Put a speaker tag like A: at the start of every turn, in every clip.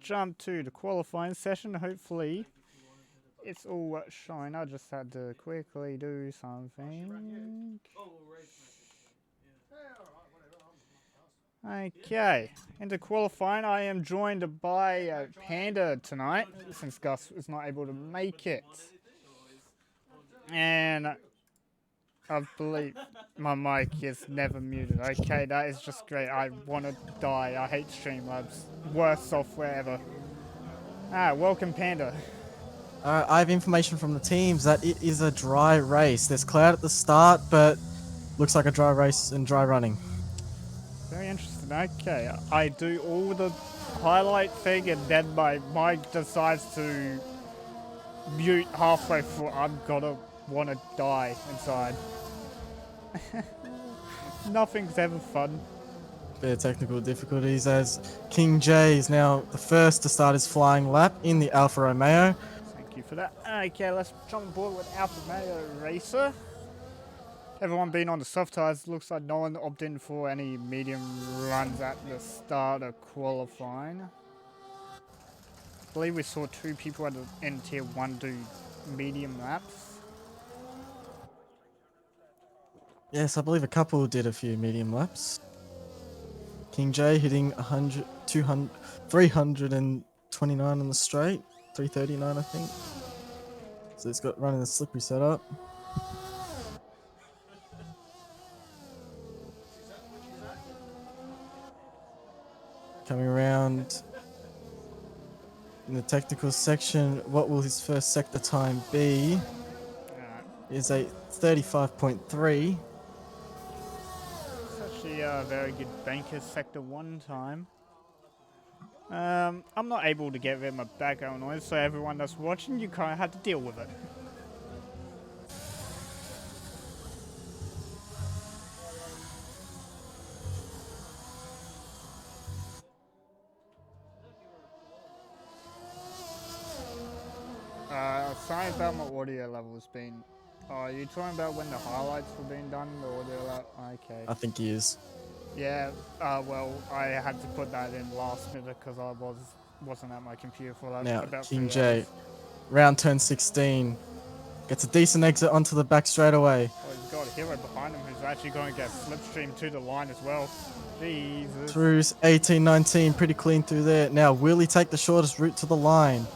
A: jump to the qualifying session. Hopefully, it's all showing. I just had to quickly do something. Okay, into qualifying, I am joined by Panda tonight, since Gus was not able to make it. And I believe my mic is never muted. Okay, that is just great. I want to die. I hate Streamlabs. Worst software ever. Welcome, Panda.
B: I have information from the teams that it is a dry race. There's cloud at the start, but looks like a dry race and dry running.
A: Very interesting. Okay, I do all the highlight thing, and then my mic decides to mute halfway through. I'm gonna want to die inside. Nothing's ever fun.
B: Bit of technical difficulties as King J is now the first to start his flying lap in the Alfa Romeo.
A: Thank you for that. Okay, let's jump on board with Alfa Romeo Racer. Everyone being on the soft tires, looks like no one opted in for any medium runs at the start of qualifying. I believe we saw two people in tier 1 do medium laps.
B: Yes, I believe a couple did a few medium laps. King J hitting 100, 200, 329 on the straight, 339 I think. So it's got running a slippery setup. Coming around in the technical section, what will his first sector time be? Is a 35.3.
A: It's actually a very good banker sector 1 time. I'm not able to get rid of my background noise, so everyone that's watching, you kind of had to deal with it. Sorry about my audio levels being... Oh, are you talking about when the highlights were being done? The audio level? Okay.
B: I think he is.
A: Yeah, well, I had to put that in last minute because I wasn't at my computer for that.
B: Now,
A: about
B: King
A: 3
B: J,
A: hours.
B: round turn 16. Gets a decent exit onto the back straight away.
A: Oh, he's got a hero behind him who's actually going to get slipstream to the line as well. Jesus.
B: Through 18, 19, pretty clean through there. Now, will he take the shortest route to the line?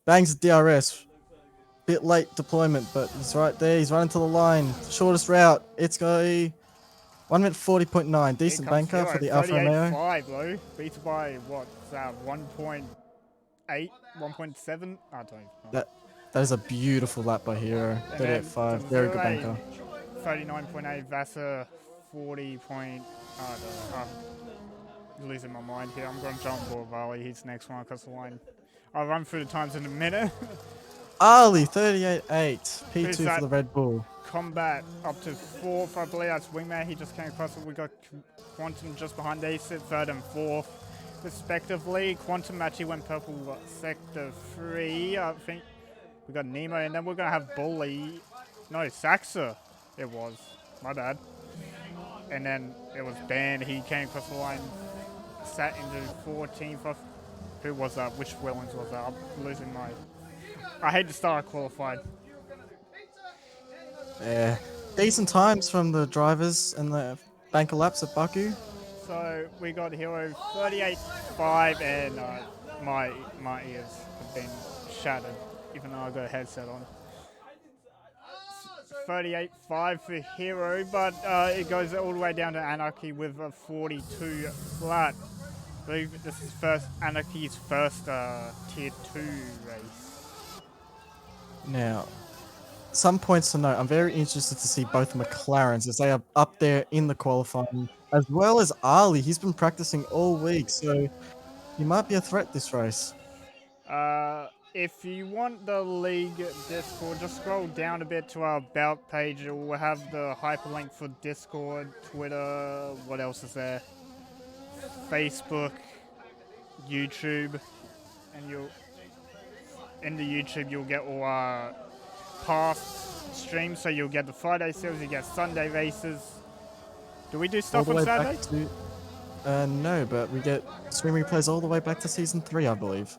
B: Bangs the DRS. Bit late deployment, but he's right there. He's running to the line. Shortest route. It's going 1 minute 40.9. Decent banker for the Alfa Romeo.
A: 38.5 though. Beats by what? 1.8? 1.7? I don't know.
B: That is a beautiful lap by Hero. 38.5. Very good banker.
A: 39.8. Vassar 40. I don't know. I'm losing my mind here. I'm going to jump for Valley. He's next one across the line. I'll run through the times in a minute.
B: Ali, 38.8. P2 for the Red Bull.
A: Combat up to 4th, I believe that's Wingman. He just came across it. We got Quantum just behind. They sit 3rd and 4th, respectively. Quantum actually went purple sector 3. I think we got Nemo, and then we're gonna have Bully. No, Saxa. It was. My bad. And then it was Ben. He came across the line, sat into 14th. Who was that? Which Willens was that? I'm losing my... I hate to start qualified.
B: Yeah. Decent times from the drivers and the banker laps at Baku.
A: So we got Hero 38.5 and my ears have been shattered even though I got a headset on. 38.5 for Hero, but it goes all the way down to Anarchy with a 42 flat. I believe this is Anarchy's first tier 2 race.
B: Now, some points to note. I'm very interested to see both McLarens as they are up there in the qualifying, as well as Ali. He's been practicing all week, so he might be a threat this race.
A: If you want the league Discord, just scroll down a bit to our about page. It will have the hyperlink for Discord, Twitter, what else is there? Facebook, YouTube, and in the YouTube you'll get all our past streams. So you'll get the Friday series, you get Sunday races. Do we do stuff on Saturday?
B: No, but we get screen replays all the way back to season 3, I believe.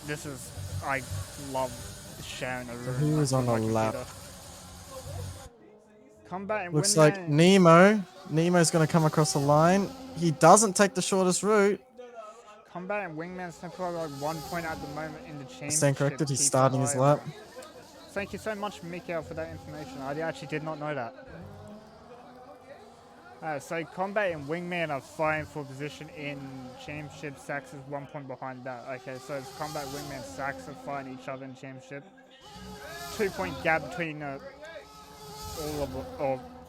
A: This is, I love sharing a
B: So
A: room
B: who is on
A: with
B: a
A: my
B: lap?
A: computer. Combat and
B: Looks like
A: Wingman.
B: Nemo. Nemo's going to come across the line. He doesn't take the shortest route.
A: Combat and Wingman Sniper like 1 point at the moment in the
B: I stand
A: championship.
B: corrected, he's
A: Keep an
B: starting his
A: eye on
B: lap.
A: that. Thank you so much, Mikael, for that information. I actually did not know that. So Combat and Wingman are fighting for position in championship. Sax is 1 point behind that. Okay, so it's Combat, Wingman, Sax are fighting each other in championship. 2 point gap between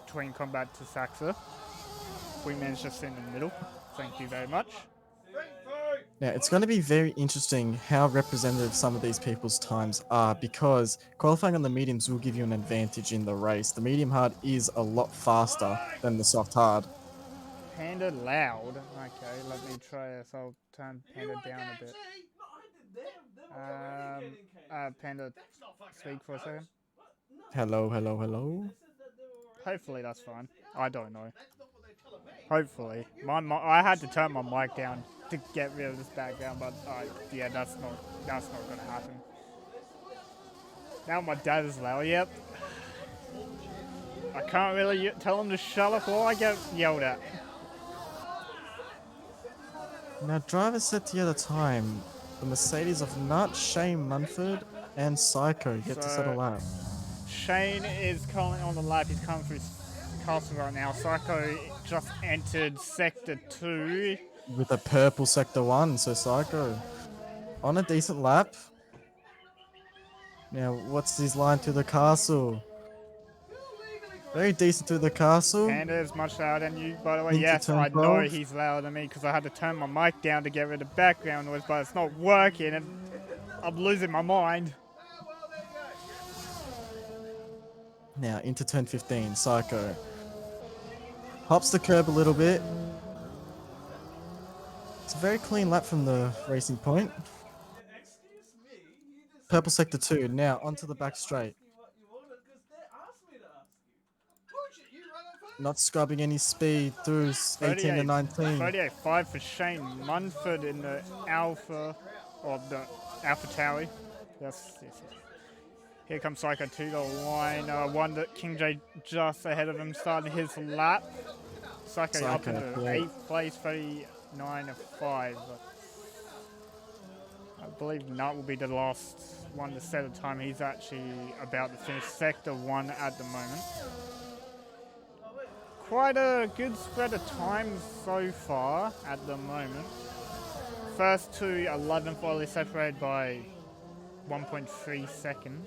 A: between Combat to Saxa. Wingman's just in the middle. Thank you very much.
B: Now, it's going to be very interesting how representative some of these people's times are because qualifying on the mediums will give you an advantage in the race. The medium hard is a lot faster than the soft hard.
A: Panda loud. Okay, let me try this. I'll turn Panda down a bit. Panda, speak for a second.
B: Hello, hello, hello.
A: Hopefully that's fine. I don't know. Hopefully. I had to turn my mic down to get rid of this background, but yeah, that's not gonna happen. Now my dad is loud. Yep. I can't really tell him to shut up or I get yelled at.
B: Now, drivers set together time. The Mercedes of Nut, Shane Munford, and Psycho get to settle out.
A: Shane is currently on the lap. He's coming through castle right now. Psycho just entered sector 2.
B: With a purple sector 1, so Psycho on a decent lap. Now, what's his line to the castle? Very decent to the castle.
A: Panda is much louder than you, by the way.
B: Into
A: Yes,
B: turn
A: I know
B: 12.
A: he's louder than me because I had to turn my mic down to get rid of background noise, but it's not working and I'm losing my mind.
B: Now, into turn 15, Psycho. Hops the curb a little bit. It's a very clean lap from the racing point. Purple sector 2, now onto the back straight. Not scrubbing any speed through 18 to 19.
A: 38.5 for Shane Munford in the Alpha, or the Alpha Towie. Yes. Here comes Psycho to the line. One that King J just ahead of him, starting his lap. Psycho up into 8th place, 39.5. I believe Nut will be the last one to set a time. He's actually about to finish sector 1 at the moment. Quite a good spread of times so far at the moment. First to 11th only separated by 1.3 seconds.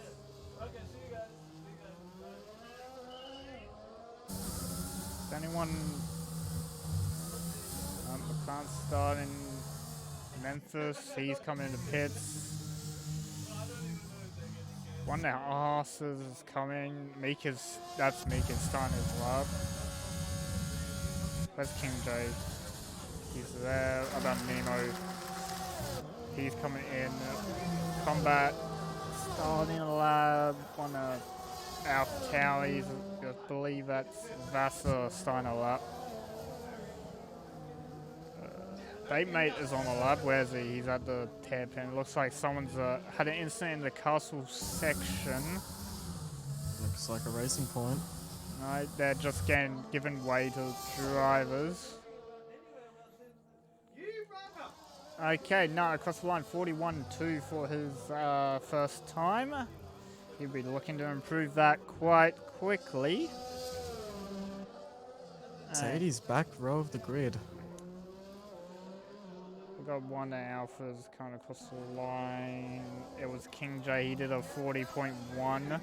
A: Is anyone McLaren starting Memphis? He's coming into pits. One of the asses is coming. That's Mika's starting his lap. Where's King J? He's there. About Nemo. He's coming in. Combat. Starting a lab on Alpha Towies. I believe that's Vassar starting a lap. Batemate is on the lap. Where is he? He's at the hairpin. Looks like someone's had an incident in the castle section.
B: Looks like a racing point.
A: Right, they're just giving way to drivers. Okay, no, across the line, 41.2 for his first time. He'll be looking to improve that quite quickly.
B: Sadie's back row of the grid.
A: We've got one of the Alphas coming across the line. It was King J, he did a 40.1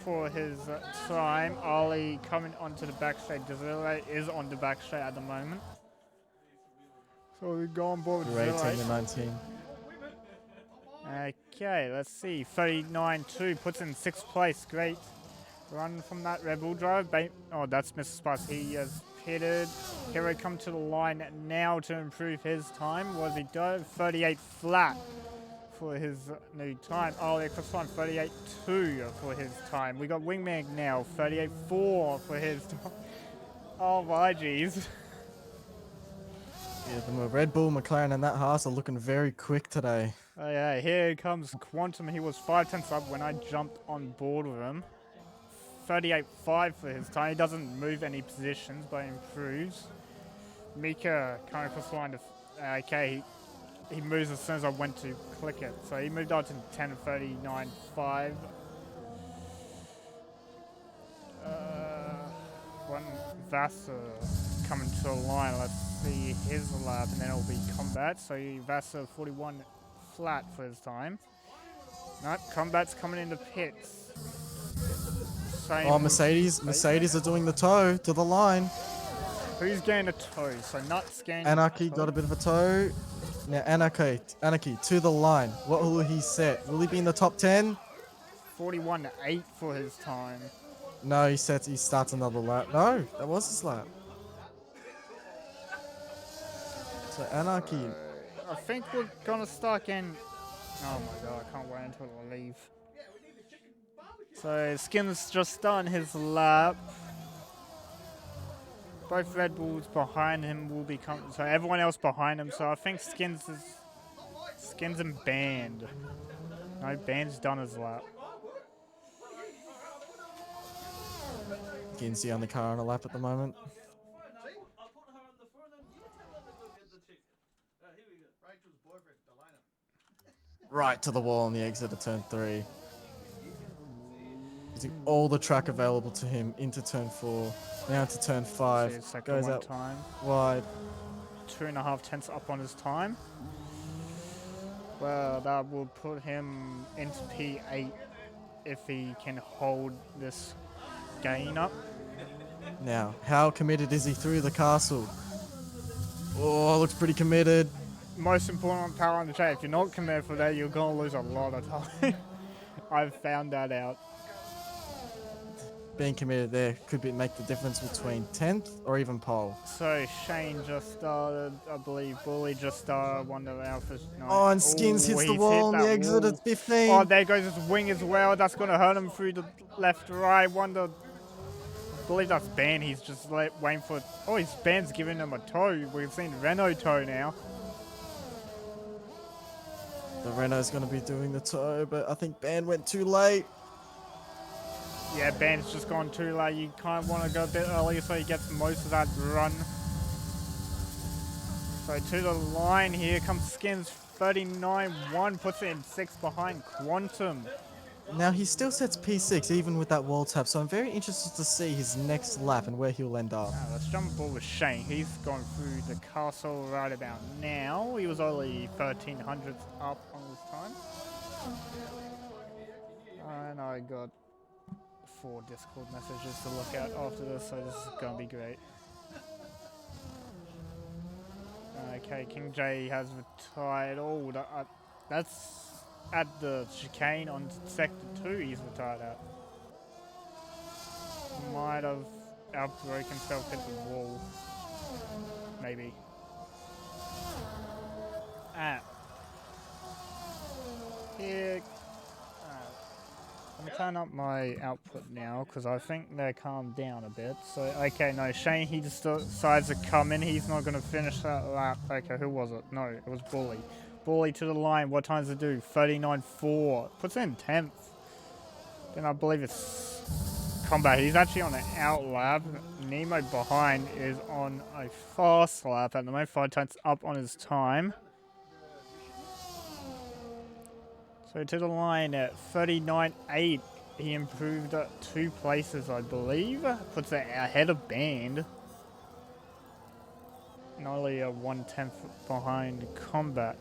A: for his time. Ollie coming onto the back straight. Desiree is on the back straight at the moment. So we go on board with
B: 18 to 19.
A: Okay, let's see. 39.2 puts in 6th place. Great run from that Rebel drive. Oh, that's Mr. Spice. He has pitted. Hero come to the line now to improve his time. Was he dove? 38 flat for his new time. Oh, yeah, cross time 38.2 for his time. We got Wingman now, 38.4 for his time. Oh my jeez.
B: Yeah, the Red Bull, McLaren, and that Haas are looking very quick today.
A: Oh yeah, here comes Quantum. He was 5 tenths up when I jumped on board with him. 38.5 for his time. He doesn't move any positions, but improves. Mika coming across the line to... okay, he moves as soon as I went to click it. So he moved on to 10.39.5. One Vassar coming to the line. Let's see his lap, and then it'll be combat. So Vassar 41 flat for his time. Nope, combat's coming into pits. Same
B: Oh, Mercedes are doing the toe to the line.
A: Who's getting a toe? So Nuts getting
B: Anarchy
A: toe?
B: got a bit of a toe. Now Anarchy to the line. What will he set? Will he be in the top 10?
A: 41.8 for his time.
B: No, he starts another lap. No, that was his lap. So Anarchy.
A: I think we're gonna start getting... oh my god, I can't wait until I leave. So Skin's just done his lap. Both Red Bulls behind him will be coming. So everyone else behind him. So I think Skins and Band. No, Band's done his lap.
B: Ginsey on the car on a lap at the moment. Right to the wall on the exit of turn 3. Using all the track available to him into turn 4. Now to turn 5. Goes out
A: time.
B: wide.
A: 2.5 tenths up on his time. Well, that will put him into P8 if he can hold this gain up.
B: Now, how committed is he through the castle? Oh, looks pretty committed.
A: Most important power on the track. If you're not committed for that, you're going to lose a lot of time. I've found that out.
B: Being committed there could make the difference between 10th or even pole.
A: So Shane just started, I believe. Bully just started. One of the Alphas. No.
B: Oh, and Skins hits the wall on the exit at 15.
A: Oh, there goes his wing as well. That's going to hurt him through the left, right. I believe that's Ben. He's just waiting for... oh, his Ben's giving him a toe. We've seen Renault toe now.
B: The Renault's going to be doing the toe, but I think Ben went too late.
A: Yeah, Ben's just gone too late. You kind of want to go a bit earlier so he gets most of that run. So to the line here comes Skins 39.1, puts it in 6 behind Quantum.
B: Now he still sets P6 even with that wall tap, so I'm very interested to see his next lap and where he'll end up.
A: Let's jump aboard with Shane. He's gone through the castle right about now. He was only 1300 up on his time. And I got 4 Discord messages to look at after this, so this is going to be great. Okay, King J has retired. Oh, that's at the chicane on sector 2 he's retired at. Might have outbroke himself hit the wall. Maybe. Here. I'm turning up my output now because I think they're calmed down a bit. So, okay, no, Shane, he just decides to come in. He's not going to finish that lap. Okay, who was it? No, it was Bully. Bully to the line. What times to do? 39.4. Puts in 10th. Then I believe it's Combat. He's actually on an out lap. Nemo behind is on a fast lap at the moment. 5 tenths up on his time. So to the line at 39.8, he improved 2 places, I believe. Puts it ahead of Band. And only 1/10 behind Combat.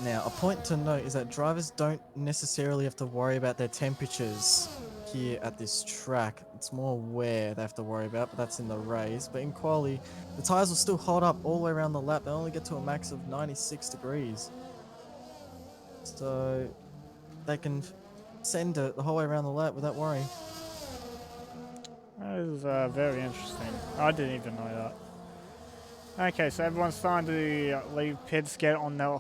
B: Now, a point to note is that drivers don't necessarily have to worry about their temperatures here at this track. It's more wear they have to worry about, but that's in the race. But in quali, the tyres will still hold up all the way around the lap. They only get to a max of 96 degrees. So they can send it the whole way around the lap without worry.
A: That is very interesting. I didn't even know that. Okay, so everyone's starting to leave pits, get on their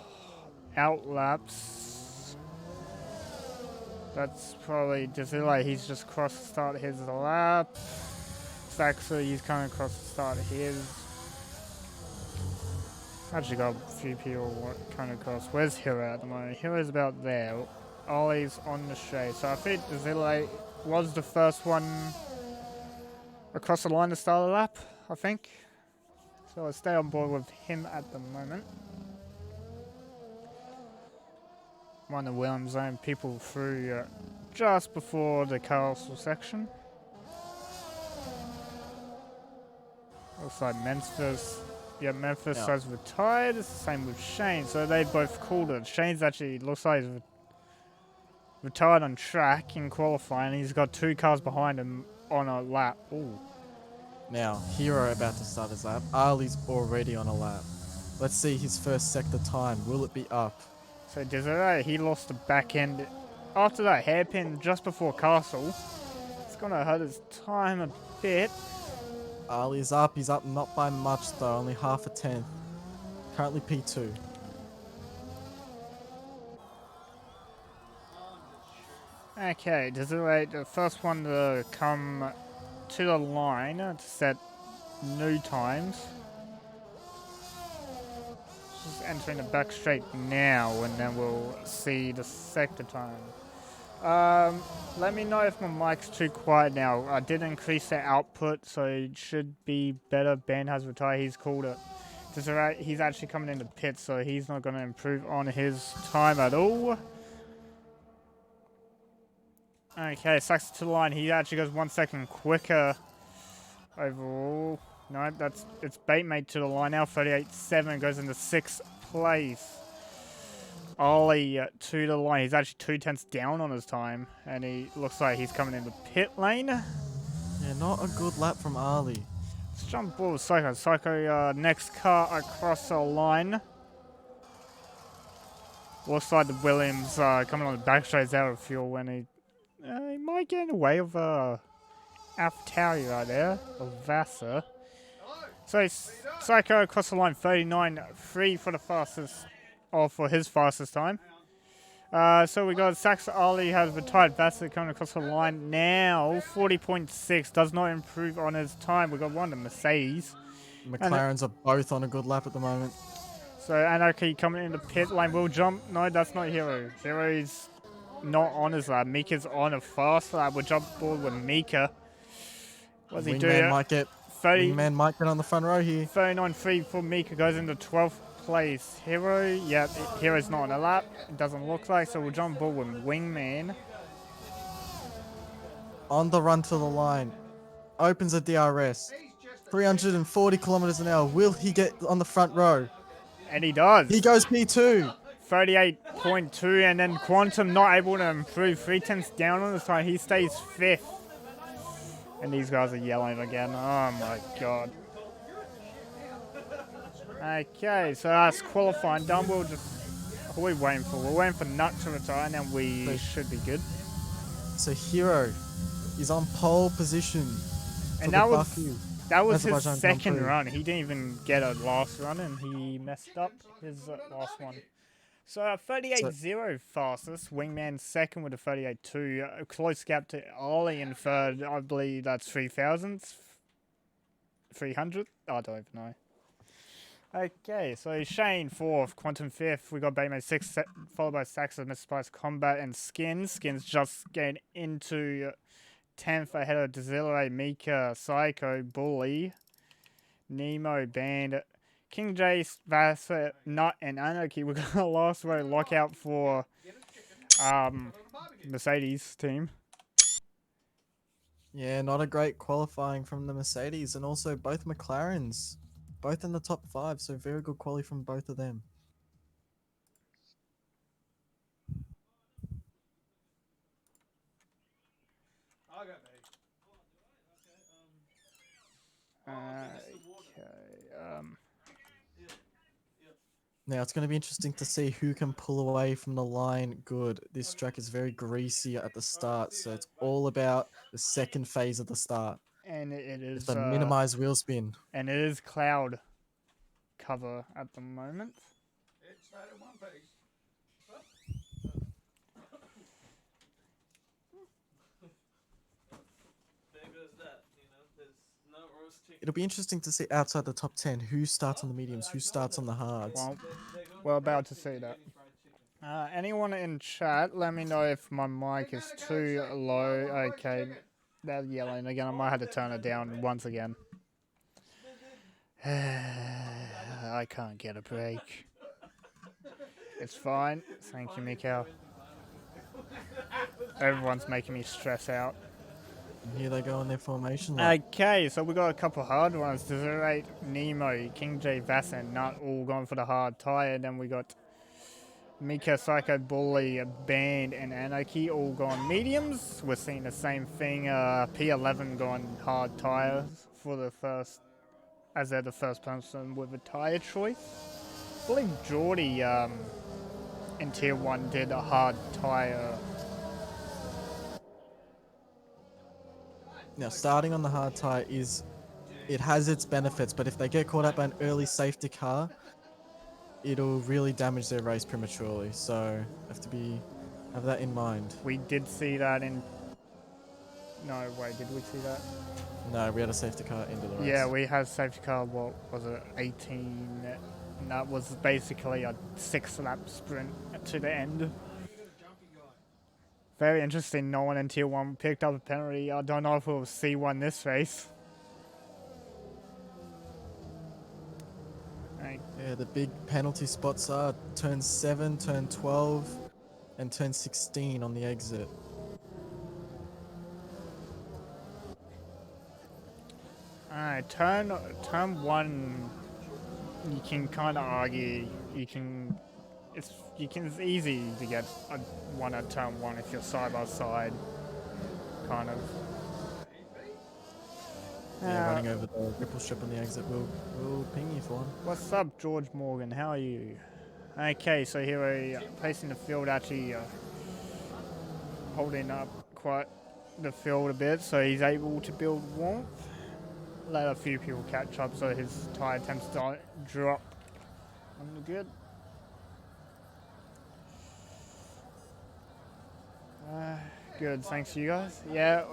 A: outlaps. That's probably Dezilla. He's just crossed to start his lap. Saxo, he's coming across to start his. Actually got a few people coming across. Where's Hero at the moment? Hero's about there. Ollie's on the straight. So I think Dezilla was the first one across the line to start the lap, I think. So I'll stay on board with him at the moment. One of the Williams zone, people through just before the castle section. Looks like Memphis. Yeah, Memphis has retired. Same with Shane. So they both called it. Shane's actually looks like he's retired on track in qualifying. He's got 2 cars behind him on a lap. Ooh.
B: Now, Hero about to start his lap. Ali's already on a lap. Let's see his first sector time. Will it be up?
A: So Desiree, he lost the back end after that hairpin just before Castle. It's going to hurt his time a bit.
B: Ali's up. He's up not by much though. Only half a tenth. Currently P2.
A: Okay, Desiree, the first one to come to the line to set new times. Just entering the back straight now, and then we'll see the sector time. Let me know if my mic's too quiet now. I did increase the output, so it should be better. Ben has retired. He's called it. He's actually coming into pit, so he's not going to improve on his time at all. Okay, Saxon to the line. He actually goes 1 second quicker overall. No, it's Batemate to the line now. 38.7 goes into 6th place. Ollie to the line. He's actually 2 tenths down on his time, and he looks like he's coming into pit lane.
B: Yeah, not a good lap from Ali.
A: Let's jump forward with Psycho. Psycho, next car across the line. Looks like the Williams coming on the back straight out of fuel when he might get in the way of AFR right there, or Vassar. So Psycho across the line, 39.3 for the fastest, or for his fastest time. So we got Sax Ali has retired. Vassar coming across the line now, 40.6, does not improve on his time. We got one of the Mercedes.
B: McLarens are both on a good lap at the moment.
A: So Anarchy coming into pit lane will jump. No, that's not Hero. Hero's not on his lap. Mika's on a fast lap. We'll jump forward with Mika. What does he do?
B: Wingman might get on the front row here.
A: 39.3 for Mika goes into 12th place. Hero, yeah, Hero's not on a lap. It doesn't look like, so we'll jump forward with Wingman.
B: On the run to the line. Opens a DRS. 340 kilometers an hour. Will he get on the front row?
A: And he does.
B: He goes P2.
A: 38.2, and then Quantum not able to improve. 3 tenths down on his time. He stays 5th. And these guys are yelling again. Oh my god. Okay, so that's qualifying done. We'll just... What are we waiting for? We're waiting for Nut to retire, and then we should be good.
B: So Hero is on pole position.
A: And that was his
B: Azerbaijan
A: second run. He didn't even get a last run, and he messed up his last one. So 38.0 fastest. Wingman second with a 38.2. A close gap to Ollie in third. I believe that's 3,000. 300? I don't even know. Okay, so Shane fourth, Quantum fifth. We got Baymay sixth, followed by Saxon, Mr. Spice, Combat, and Skins. Skins just getting into 10th ahead of Dezilla, Mika, Psycho, Bully, Nemo, Band, King J, Vassar, Nut, and Anarchy. We got a last row lockout for Mercedes team.
B: Yeah, not a great qualifying from the Mercedes, and also both McLarens. Both in the top 5, so very good quality from both of them. Now, it's going to be interesting to see who can pull away from the line good. This track is very greasy at the start, so it's all about the second phase of the start.
A: And it is...
B: It's a minimized wheel spin.
A: And it is cloud cover at the moment.
B: it'll be interesting to see outside the top 10 who starts on the mediums, who starts on the hards.
A: Well, we're about to see that. Anyone in chat, let me know if my mic is too low. Okay, they're yelling again. I might have to turn it down once again. I can't get a break. It's fine. Thank you, Mikhail. Everyone's making me stress out.
B: And here they go in their formation. Like,
A: Okay, so we got a couple hard ones. Desirate, Nemo, King J, Vassan, not all going for the hard tire. Then we got Mika, Psycho, Bully, Band, and Anarchy all going mediums. We're seeing the same thing. P11 going hard tires for the first, as they're the first person with a tire choice. I believe Geordie in Tier 1 did a hard tire.
B: now, starting on the hard tire it has its benefits, but if they get caught up by an early safety car, it'll really damage their race prematurely. So have that in mind.
A: We did see that in. No, wait, did we see that?
B: No, we had a safety car into the race.
A: Yeah, we had safety car, what was it, 18? And that was basically a 6-lap sprint to the end. Very interesting, no one in Tier 1 picked up a penalty. I don't know if we'll see one this race. Right.
B: Yeah, the big penalty spots are turn 7, turn 12, and turn 16 on the exit.
A: Alright, turn 1, you can kind of argue, it's easy to get a 1 at turn 1 if you're side by side, kind of.
B: Yeah, running over the ripple strip on the exit will ping you for one.
A: What's up, George Morgan? How are you? Okay, so here we're placing the field, actually holding up quite the field a bit, so he's able to build warmth. Let a few people catch up so his tire temps don't drop. I'm good. Good, thanks to you guys. Yeah,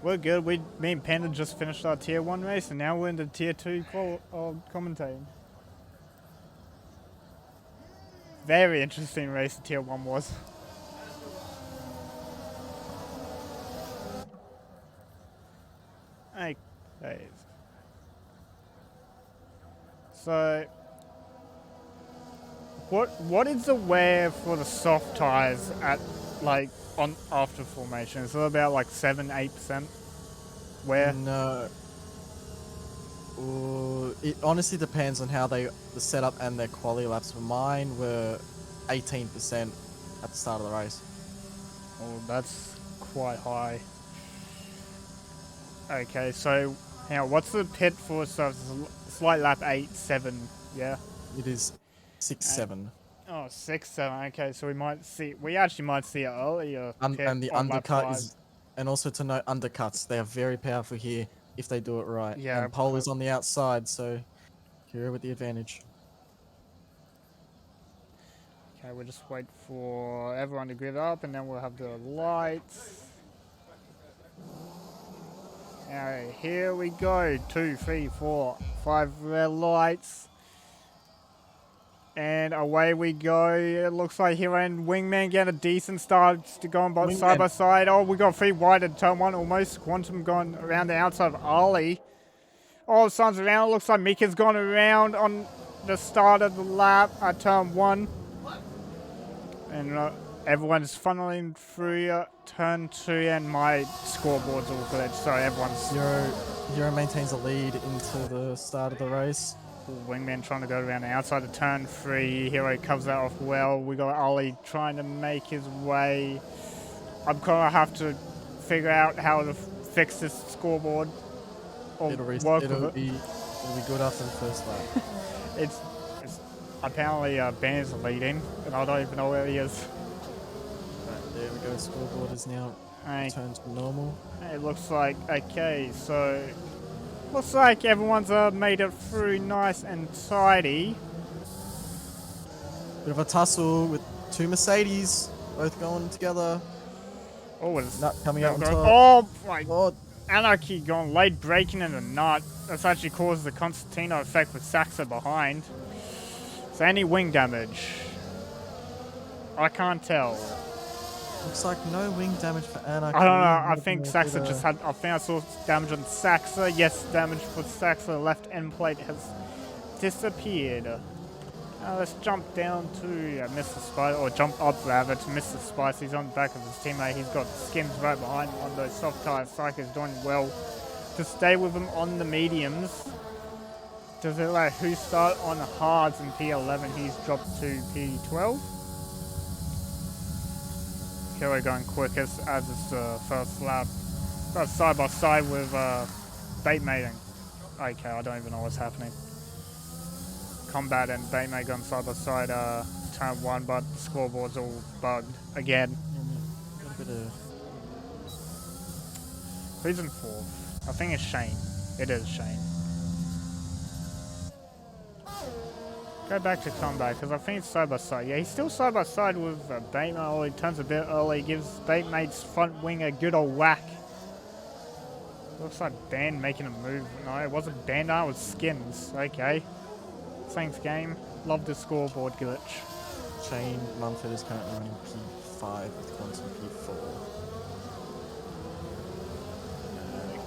A: we're good. Me and Panda just finished our Tier 1 race, and now we're into Tier 2 commentating. Very interesting race Tier 1 was. Okay. So, what is the wear for the soft tires at on after formation? Is it about 7-8% wear?
B: No. It honestly depends on how the setup and their quality laps. Mine were 18% at the start of the race.
A: Oh, that's quite high. Okay, so now what's the pit for? So it's like lap 8, 7, yeah?
B: It is 6, 7.
A: Oh, 6, 7. Okay, so we actually might see it earlier.
B: And the undercut is, and also to note, undercuts, they are very powerful here if they do it right.
A: Yeah.
B: And pole is on the outside, so Kira with the advantage.
A: Okay, we'll just wait for everyone to grid up, and then we'll have the lights. Alright, here we go. 2, 3, 4, 5 red lights. And away we go. It looks like Hero and Wingman get a decent start to go on side by side. Oh, we got 3 wide at turn 1 almost. Quantum gone around the outside of Ali. Oh, Sun's around. It looks like Mika's gone around on the start of the lap at turn 1. And everyone's funneling through turn 2, and my scoreboard's all glitched, so everyone's...
B: Hero maintains a lead into the start of the race.
A: Wingman trying to go around the outside of turn 3. Hero covers that off well. We got Ali trying to make his way. I'm going to have to figure out how to fix this scoreboard. Or
B: It'll be good after the first lap.
A: It's apparently Ban's leading, and I don't even know where he is.
B: Right, there we go. Scoreboard is now returned to normal.
A: It looks like, okay, so looks like everyone's made it through nice and tidy.
B: Bit of a tussle with 2 Mercedes, both going together.
A: Oh, it's
B: not coming out on top.
A: Oh my!
B: Oh,
A: Anarchy gone late breaking in the nut. That's actually caused the Constantino effect with Saxa behind. So any wing damage? I can't tell.
B: Looks like no wing damage for Anarchy.
A: I don't know. I
B: Might have
A: think
B: been a
A: Saxa
B: bit,
A: just had. I think I saw damage on Saxa. Yes, damage for Saxa. Left end plate has disappeared. Let's jump down to Mr. Spice, or jump up rather to Mr. Spice. He's on the back of his teammate. He's got skins right behind him on those soft tires. Psycho's doing well to stay with him on the mediums. Does it like who start on hards in P11? He's dropped to P12. Hero going quickest as it's the first lap. Got side by side with bait mating. Okay, I don't even know what's happening. Combat and bait mate going side by side turn 1, but the scoreboard's all bugged again.
B: got a bit of...
A: Who's in 4th? I think it's Shane. It is Shane. Go back to combat because I think it's side by side. Yeah, he's still side by side with Batemate. Oh, he turns a bit early, gives Batemate's front wing a good old whack. Looks like Band making a move. No, it wasn't Band, it was Skins. Okay. Thanks, game. Love the scoreboard glitch.
B: Shane Mumford is currently running P5 with Quantum P4.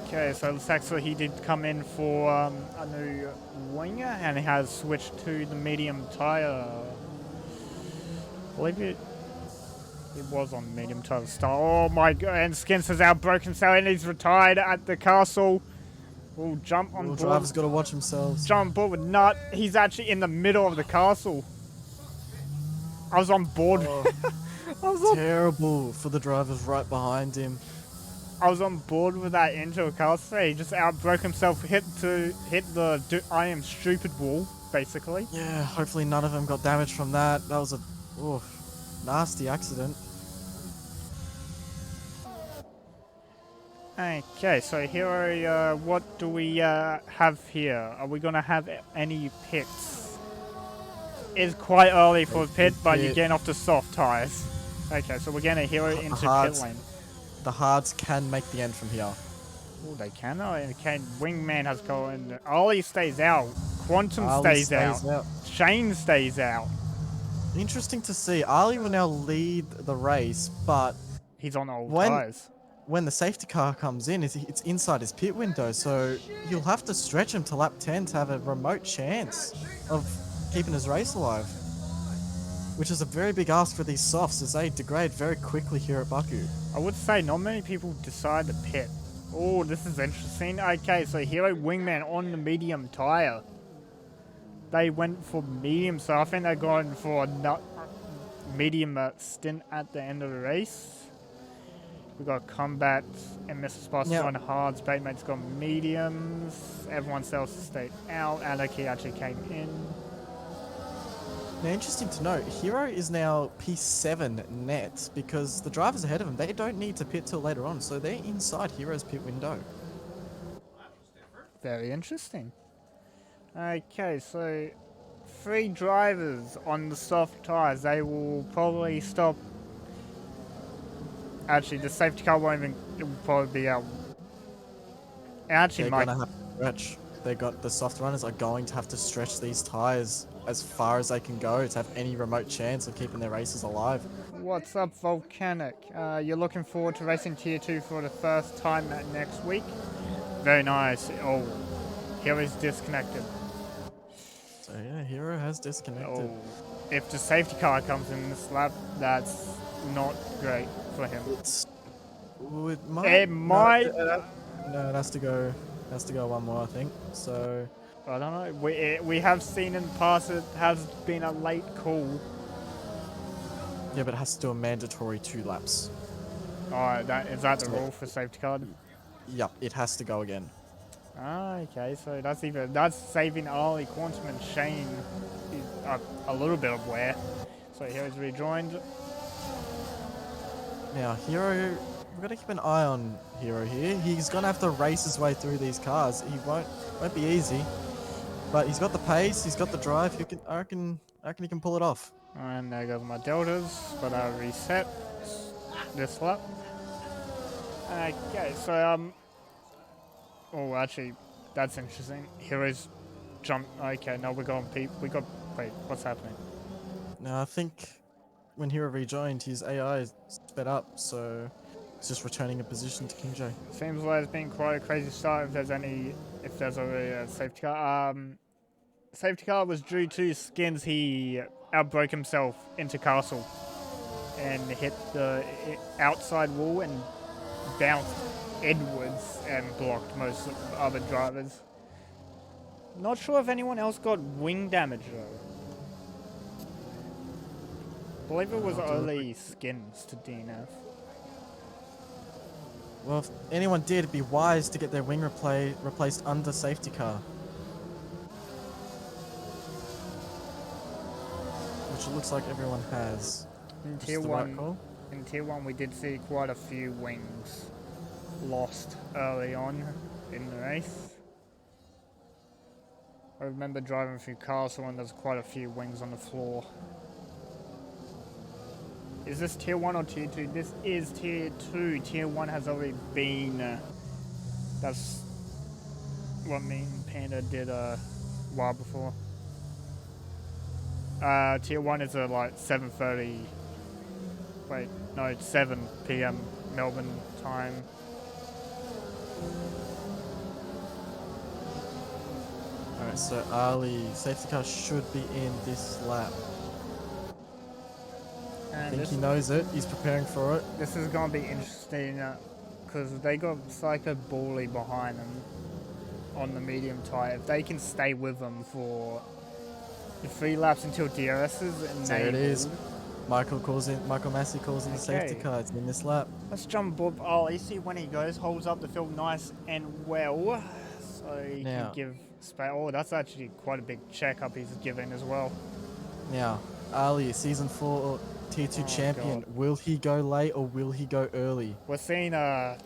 A: Okay, so looks actually he did come in for a new winger and he has switched to the medium tyre. I believe it was on medium tyre to start. Oh my god, and Skins has outbroken himself and he's retired at the castle. We'll jump on board.
B: Driver's got to watch themselves.
A: Jump on board with Nut. He's actually in the middle of the castle. I was on board.
B: Oh, terrible for the drivers right behind him.
A: I was on board with that into a castle. He just outbroke himself, hit the I am stupid wall, basically.
B: Yeah, hopefully none of them got damage from that. That was a nasty accident.
A: Okay, so Hero, what do we have here? Are we going to have any pits? It's quite early for a pit, but you're getting off the soft tyres. Okay, so we're getting a Hero into pit lane.
B: The hards can make the end from here.
A: Oh, they can? Oh, okay. Wingman has gone. Ollie stays out. Quantum
B: Ali
A: stays out. Shane stays out.
B: Interesting to see. Ali will now lead the race, but
A: he's on old tyres.
B: When the safety car comes in, it's inside his pit window, so you'll have to stretch him to lap 10 to have a remote chance of keeping his race alive. Which is a very big ask for these softs as they degrade very quickly here at Baku.
A: I would say not many people decide to pit. Oh, this is interesting. Okay, so Hero Wingman on the medium tyre. They went for medium, so I think they're going for a medium stint at the end of the race. We got combat and Mr. Spice on hards. Batemate's got mediums. Everyone else stayed out. Anarchy actually came in.
B: Now, interesting to note, Hero is now P7 net because the drivers ahead of him, they don't need to pit till later on, so they're inside Hero's pit window.
A: Very interesting. Okay, so 3 drivers on the soft tyres. They will probably stop. Actually, the safety car won't even. It will probably be out. Actually,
B: they're gonna have to stretch. The soft runners are going to have to stretch these tyres as far as they can go to have any remote chance of keeping their races alive.
A: What's up, Volcanic? You're looking forward to racing Tier 2 for the first time next week? Very nice. Oh, Hero is disconnected.
B: So yeah, Hero has disconnected.
A: Oh, if the safety car comes in this lap, that's not great for him.
B: It might. No, it has to go. It has to go one more, I think. So
A: I don't know. We have seen in the past it has been a late call.
B: Yeah, but it has to do a mandatory 2 laps.
A: Oh, is that the rule for safety car?
B: Yep, it has to go again.
A: Ah, okay. So that's saving Ollie, Quantum, and Shane a little bit of wear. So Hero's rejoined.
B: Now Hero, we've got to keep an eye on Hero here. He's gonna have to race his way through these cars. He won't be easy, but he's got the pace. He's got the drive. I reckon he can pull it off.
A: And there goes my deltas, but I reset this lap. Okay, so Oh, actually, that's interesting. Heroes jump. Okay, no, we got we got. Wait, what's happening?
B: Now I think when Hero rejoined, his AI sped up, so he's just returning a position to King J.
A: Seems like it's been quite a crazy start. If there's already a safety car. Safety car was due to skins. He outbroke himself into castle and hit the outside wall and bounced Edwards and blocked most of the other drivers. Not sure if anyone else got wing damage though. I believe it was only skins to DNF.
B: Well, if anyone did, it'd be wise to get their wing replaced under safety car. Which it looks like everyone has.
A: In
B: Is
A: tier
B: the right call?
A: in tier 1 we did see quite a few wings lost early on in the race. I remember driving through Castle and there's quite a few wings on the floor. Is this tier 1 or tier 2? This is tier 2. Tier 1 has already been. That's what me and Panda did a while before. Tier 1 is like 7:30. Wait, no, it's 7 p.m. Melbourne time.
B: Alright, so Ali, safety car should be in this lap. I think he knows it. He's preparing for it.
A: This is going to be interesting because they got Psycho Bally behind them on the medium tire. If they can stay with them for the 3 laps until DRS is enabled.
B: There it is. Michael Massey calls in the safety car. It's in this lap.
A: Let's jump aboard. Oh, you see when he goes, holds up the field nice and well. So he can give space. Oh, that's actually quite a big checkup he's giving as well.
B: Now, Ali, Season 4 Tier 2 champion. God. Will he go late or will he go early?
A: We're seeing a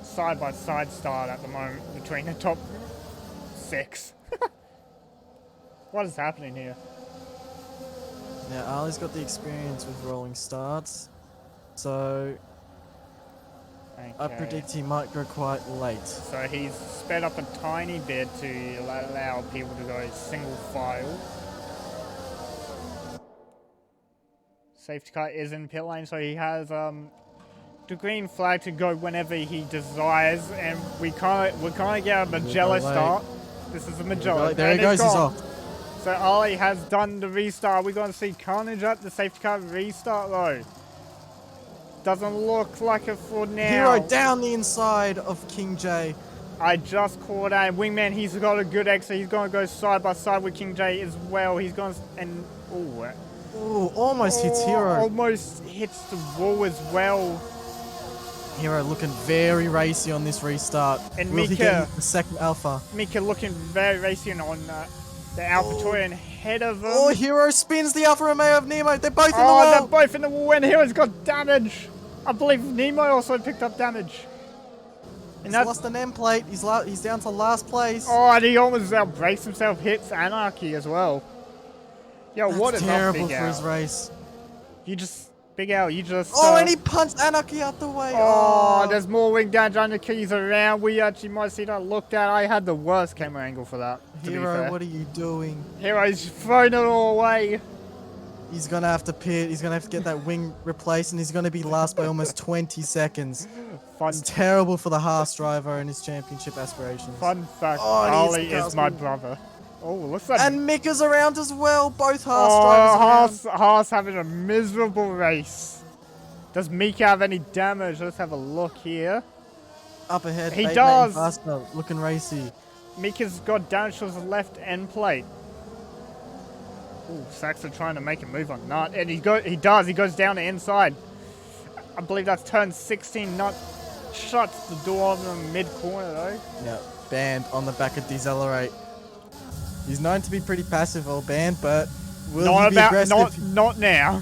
A: side-by-side start at the moment between the top 6. What is happening here?
B: Now, Ali's got the experience with rolling starts, so I predict he might go quite late.
A: So he's sped up a tiny bit to allow people to go single file. Safety car is in pit lane, so he has the green flag to go whenever he desires, and we can't get a Magello start. This is a Magello.
B: There he goes, he's off.
A: So Ali has done the restart. We're going to see Carnage at the safety car restart though. Doesn't look like it for now.
B: Hero down the inside of King J.
A: I just caught out Wingman. He's got a good exit. He's going to go side by side with King J as well. He's going to, and
B: ooh, almost hits Hero.
A: Almost hits the wall as well.
B: Hero looking very racy on this restart.
A: And
B: Will he get the second Alpha?
A: Mika looking very racy on the Alpha Toy and ahead of him.
B: Oh, Hero spins the Alfa Romeo of Nemo. They're both in the wall.
A: Oh, they're both in the wall and Hero's got damage. I believe Nemo also picked up damage.
B: He's lost an end plate. He's down to last place.
A: Oh, and he almost outbrakes himself, hits Anarchy as well. Yo,
B: that's
A: what is
B: terrible
A: up, Big
B: for
A: Al?
B: his race.
A: Big Al, you just...
B: Oh, and he punched Anarchy out the way.
A: Oh, there's more wing damage. Anarchy's around. We actually might see that looked at. I had the worst camera angle for that.
B: Hero, what are you doing?
A: Hero's thrown it all away.
B: He's going to have to pit. He's going to have to get that wing replaced, and he's going to be last by almost 20 seconds. It's terrible for the Haas driver and his championship aspirations.
A: Fun fact, Ali is my brother. Oh, looks like...
B: And Mika's around as well. Both Haas drivers
A: Haas having a miserable race. Does Mika have any damage? Let's have a look here.
B: Up ahead.
A: He does.
B: Faster, looking racy.
A: Mika's got damage to his left end plate. Ooh, Saxon trying to make a move on Nut. And he does. He goes down the inside. I believe that's turn 16. Nut shuts the door on the mid-corner, though.
B: Yeah, banned on the back of Decelerate. He's known to be pretty passive, old band, but will he be aggressive?
A: Not now.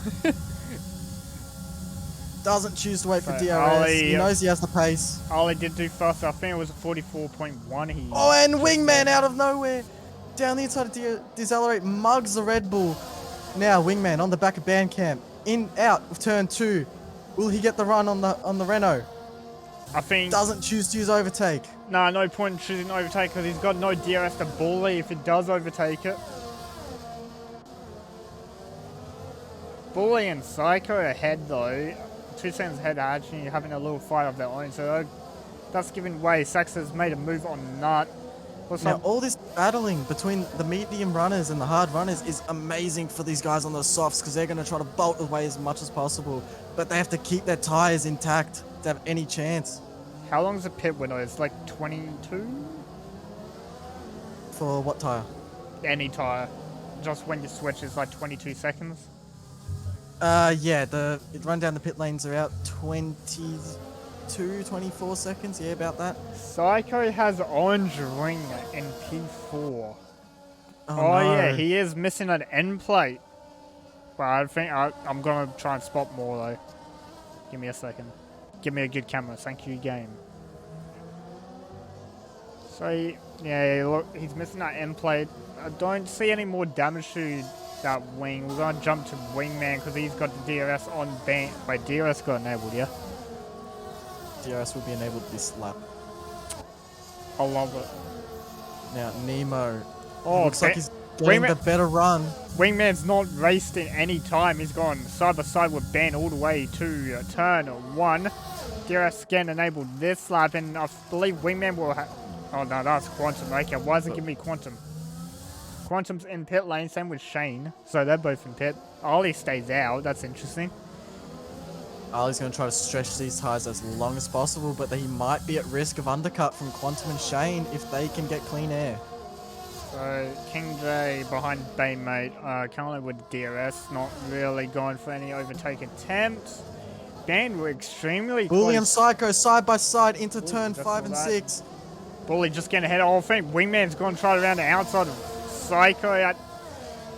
B: Doesn't choose to wait for DRS. He knows he has the pace.
A: Ali did do fast. I think it was a 44.1.
B: Oh, and Wingman out of nowhere. Down the inside of Decelerate, mugs the Red Bull. Now Wingman on the back of Bandcamp. In, out of turn 2. Will he get the run on the Renault?
A: I think
B: Doesn't choose to use overtake.
A: no point in choosing overtake because he's got no DRS to bully if it does overtake it. Bully and Psycho ahead though. 2 seconds ahead are actually having a little fight of their own, so that's giving way. Sax has made a move on Nut.
B: Now, all this battling between the medium runners and the hard runners is amazing for these guys on the softs because they're going to try to bolt away as much as possible, but they have to keep their tires intact to have any chance.
A: How long is the pit window? It's like 22?
B: For what tire?
A: Any tire. Just when you switch, it's like 22 seconds.
B: Yeah, the run down the pit lanes are out 22, 24 seconds. Yeah, about that.
A: Psycho has orange ring in P4.
B: Oh,
A: Oh
B: no.
A: yeah, he is missing an end plate. But I think I'm gonna try and spot more though. Give me a second. Give me a good camera. Thank you, game. So yeah, look, he's missing that end plate. I don't see any more damage to that wing. We're gonna jump to Wingman because he's got the DRS on ban. Wait, DRS got enabled, yeah?
B: DRS will be enabled this lap.
A: I love it.
B: Now, Nemo.
A: Oh,
B: looks like he's getting the better run.
A: Wingman's not raced in any time. He's gone side by side with Ben all the way to turn 1. DRS again enabled this lap, and I believe Wingman will have. Oh no, that's Quantum. Okay, why does it give me Quantum? Quantum's in pit lane, same with Shane. So they're both in pit. Ollie stays out. That's interesting.
B: Ali's going to try to stretch these tires as long as possible, but he might be at risk of undercut from Quantum and Shane if they can get clean air.
A: So King J behind Baymate, currently with DRS, not really going for any overtake attempts. Dan, we're extremely
B: Bully
A: close.
B: and Psycho side by side into
A: Ooh,
B: turn
A: just
B: 5
A: saw
B: and
A: that.
B: 6.
A: Bully just getting ahead. I think Wingman's going to try around the outside of Psycho at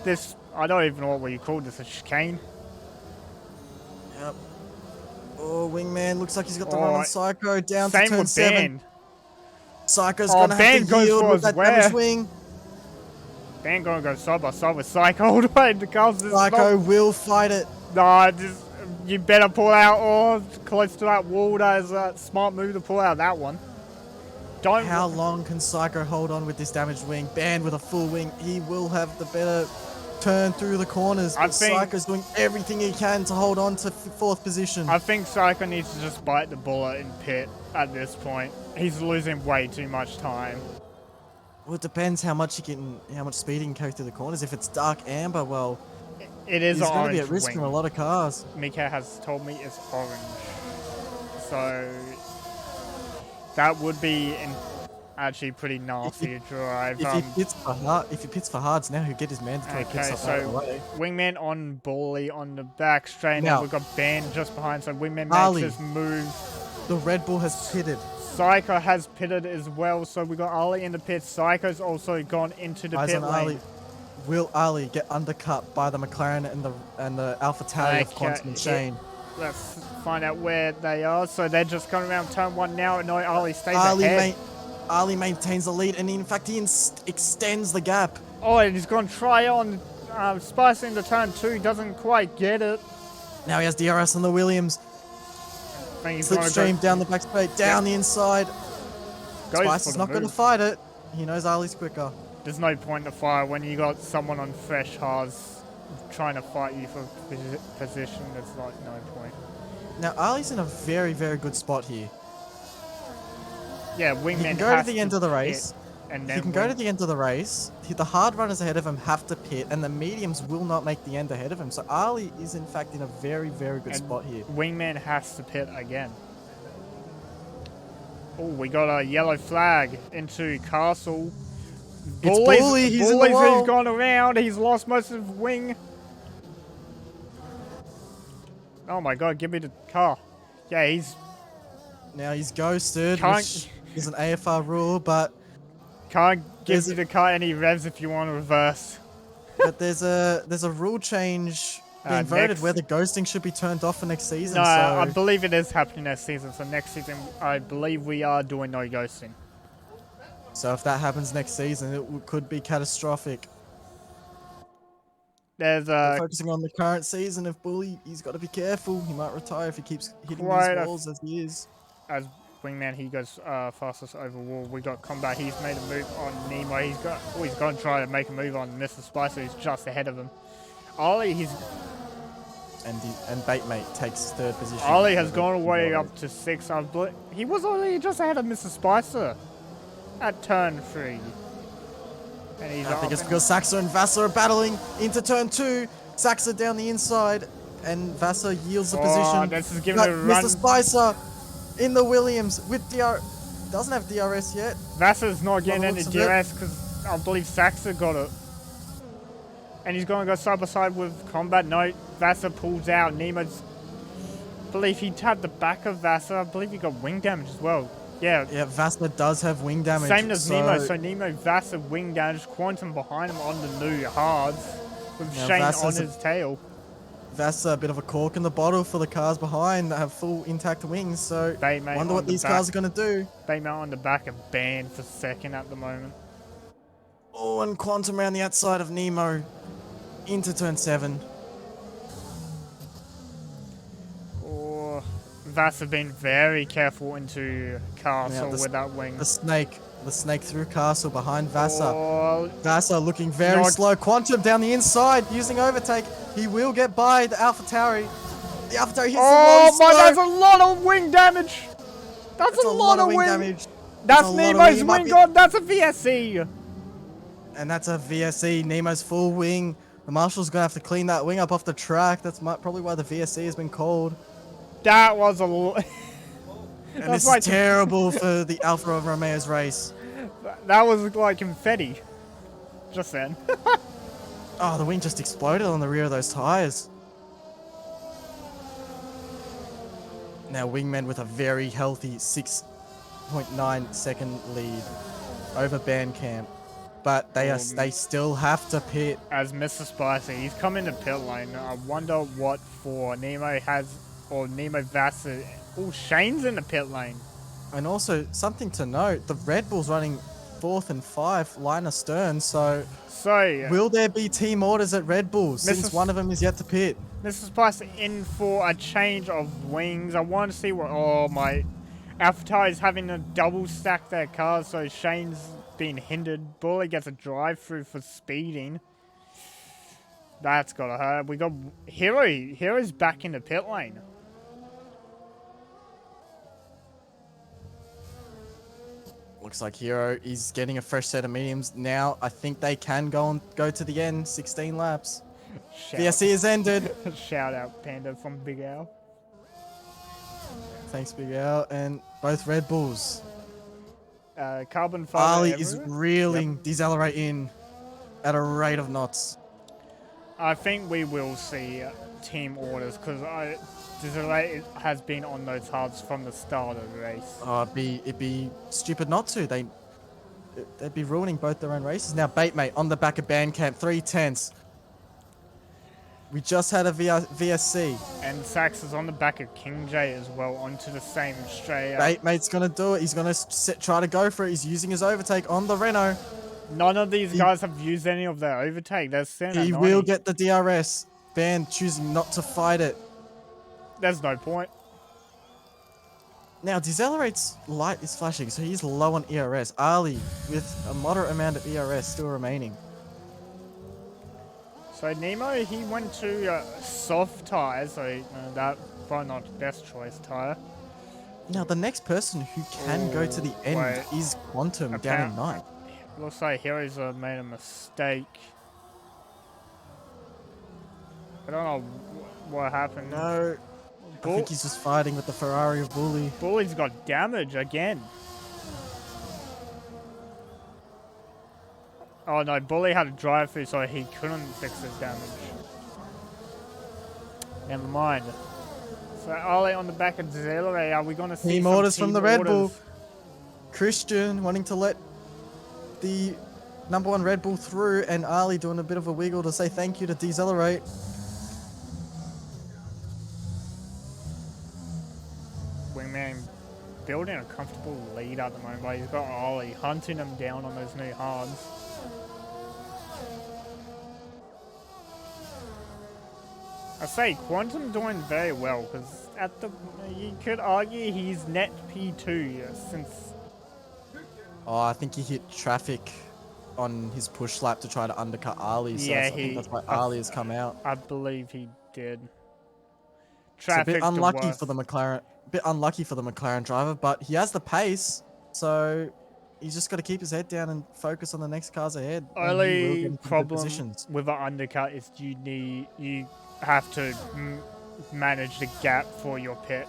A: this. I don't even know what you call this, a chicane.
B: Yep. Oh, Wingman looks like he's got the run on Psycho down to
A: Same
B: turn
A: with
B: 7.
A: Ben.
B: Psycho's
A: Oh,
B: going to
A: Ben
B: have to
A: goes
B: yield
A: for
B: with
A: his
B: that
A: wear.
B: damaged wing.
A: Ben going to go side by side with Psycho all the way. The cars is
B: Psycho
A: not,
B: will fight it.
A: nah, you better pull out or close to that wall. That is a smart move to pull out that one. Don't.
B: How long can Psycho hold on with this damaged wing? Banned with a full wing. He will have the better turn through the corners.
A: I
B: But
A: think-
B: Psycho's doing everything he can to hold on to 4th position.
A: I think Psycho needs to just bite the bullet in pit at this point. He's losing way too much time.
B: Well, it depends how much speed he can carry through the corners. If it's dark amber, well,
A: It is
B: he's
A: an
B: going to be
A: orange
B: at risk
A: wing.
B: from a lot of cars.
A: Mika has told me it's orange. So that would be actually pretty nasty to drive.
B: If he pits for hards now, he'll get his mandatory pit
A: Okay,
B: stop out of the
A: so
B: way.
A: Wingman on Bully on the back straight, and
B: Now-
A: we've got Ben just behind, so Wingman makes
B: Ali.
A: his move.
B: The Red Bull has pitted.
A: Psycho has pitted as well, so we got Ali in the pit. Psycho's also gone into the
B: Eyes
A: pit
B: on
A: lane.
B: Ali. Will Ali get undercut by the McLaren and the Alpha Tally of
A: Okay,
B: Quantum and
A: yeah.
B: Shane?
A: Let's find out where they are. So they're just coming around turn 1 now. No, Ali stays
B: Ali,
A: ahead.
B: Ali maintains the lead, and in fact, he extends the gap.
A: Oh, and he's going to try on spicing the turn 2. Doesn't quite get it.
B: Now he has DRS on the Williams.
A: I think he's gonna
B: Slipstream down the back straight, down the inside.
A: goes
B: Spice
A: for
B: is
A: the
B: not going to
A: move.
B: fight it. He knows Ali's quicker.
A: There's no point to fire when you got someone on fresh hards trying to fight you for position. There's like no point.
B: Now Ali's in a very, very good spot here.
A: Yeah, Wingman
B: He can go to
A: has
B: the end of the race.
A: pit, and
B: He
A: then
B: can go to the end of the race. The hard runners ahead of him have to pit, and the mediums will not make the end ahead of him. So Ali is in fact in a very, very good spot here.
A: Wingman has to pit again. Oh, we got a yellow flag into Castle.
B: It's Bully, he's in the wall.
A: He's gone around. He's lost most of his wing. Oh my god, give me the car. Yeah, he's
B: Now he's ghosted,
A: Can't-
B: which is an AFR rule, but
A: can't give you the car any revs if you want to reverse.
B: there's a rule change being voted
A: next-
B: where the ghosting should be turned off for next season.
A: No,
B: so
A: I believe it is happening next season. So next season, I believe we are doing no ghosting.
B: So if that happens next season, could be catastrophic.
A: There's
B: Focusing on the current season of Bully, he's got to be careful. He might retire if he keeps hitting
A: Quite a-
B: these walls as he is.
A: as Wingman, he goes fastest overall. We got Combat, he's made a move on Nemo. He's going to try to make a move on Mr. Spicer, who's just ahead of him. Ollie,
B: And Batemate takes third position.
A: Ollie has gone away up to 6. He was already just ahead of Mr. Spicer at turn 3. And he's
B: I think it's because Saxa and Vasa are battling into turn 2. Saxa down the inside, and Vasa yields the position.
A: This is giving it a run.
B: Mr. Spicer in the Williams with doesn't have DRS yet.
A: Vasa's not getting any DRS because I believe Saxa got it. And he's going to go side by side with Combat. No, Vasa pulls out. Nemo's, I believe he tapped the back of Vasa. I believe he got wing damage as well. Yeah.
B: Yeah, Vasa does have wing damage.
A: Same as Nemo. So Nemo, Vasa, wing damage. Quantum behind him on the new hards with Shane on his tail.
B: Vasa a bit of a cork in the bottle for the cars behind that have full intact wings. So
A: Batemate
B: wonder what these cars are going to do.
A: Batemate on the back are banned for second at the moment.
B: Oh, and Quantum around the outside of Nemo into turn 7.
A: Oh, Vasa been very careful into Castle with that wing.
B: The snake through Castle behind Vasa.
A: Oh,
B: Vasa looking very slow. Quantum down the inside using overtake. He will get by the AlphaTauri. The AlphaTauri hits
A: that's a lot of wing damage. That's a lot of wing damage. That's Nemo's wing. God, that's a VSE.
B: And that's a VSE. Nemo's full wing. The Marshal's going to have to clean that wing up off the track. That's probably why the VSE has been called.
A: That was a lot.
B: And this is terrible for the Alfa Romeo's race.
A: That was like confetti. Just then.
B: Oh, the wing just exploded on the rear of those tires. Now Wingman with a very healthy 6.9 second lead over Bandcamp. But they still have to pit.
A: As Mr. Spicy, he's come into pit lane. I wonder what for. Nemo Vasa. Oh, Shane's in the pit lane.
B: And also, something to note, the Red Bull's running 4th and 5, line astern, so will there be team orders at Red Bull since one of them is yet to pit?
A: Mr. Spicy in for a change of wings. I want to see what... Oh, my... AFR is having to double stack their cars, so Shane's being hindered. Bully gets a drive-through for speeding. That's gotta hurt. We got Hero. Hero's back in the pit lane.
B: Looks like Hero is getting a fresh set of mediums. Now, I think they can go to the end. 16 laps. The SE has ended.
A: Shout out, Panda from Big Al.
B: Thanks, Big Al. And both Red Bulls.
A: Carbon fiber.
B: Ali is reeling Decelerate in at a rate of knots.
A: I think we will see team orders because Decelerate has been on those hards from the start of the race.
B: Oh, it'd be stupid not to. They'd be ruining both their own races. Now, Batemate on the back of Bandcamp, 3/10. We just had a VSC.
A: And Sax is on the back of King J as well, onto the same straight.
B: Batemate's going to do it. He's going to try to go for it. He's using his overtake on the Renault.
A: None of these guys have used any of their overtake.
B: He will get the DRS. Band choosing not to fight it.
A: There's no point.
B: Now, Decelerate's light is flashing, so he's low on ERS. Ali, with a moderate amount of ERS still remaining.
A: So Nemo, he went to soft tyres, so that probably not the best choice tyre.
B: Now, the next person who can go to the end is Quantum down in 9th.
A: Looks like Heroes made a mistake. I don't know what happened.
B: No, I think he's just fighting with the Ferrari of Bully.
A: Bully's got damage again. Oh no, Bully had a drive-through, so he couldn't fix his damage. Never mind. So Ollie on the back of Decelerate, are we going to see
B: team orders from the Red Bull? Christian wanting to let the #1 Red Bull through, and Ali doing a bit of a wiggle to say thank you to Decelerate.
A: Wingman building a comfortable lead at the moment, but he's got Ollie hunting him down on those new hards. I say Quantum doing very well because you could argue he's net P2 since.
B: Oh, I think he hit traffic on his push lap to try to undercut Ali. So
A: Yeah,
B: I think that's why Ali has come out.
A: I believe he did.
B: It's a bit
A: Traffic
B: unlucky for the McLaren driver, but he has the pace, so he's just got to keep his head down and focus on the next cars ahead, and he will get
A: only
B: into good
A: problem
B: positions.
A: with an undercut is you have to manage the gap for your pit.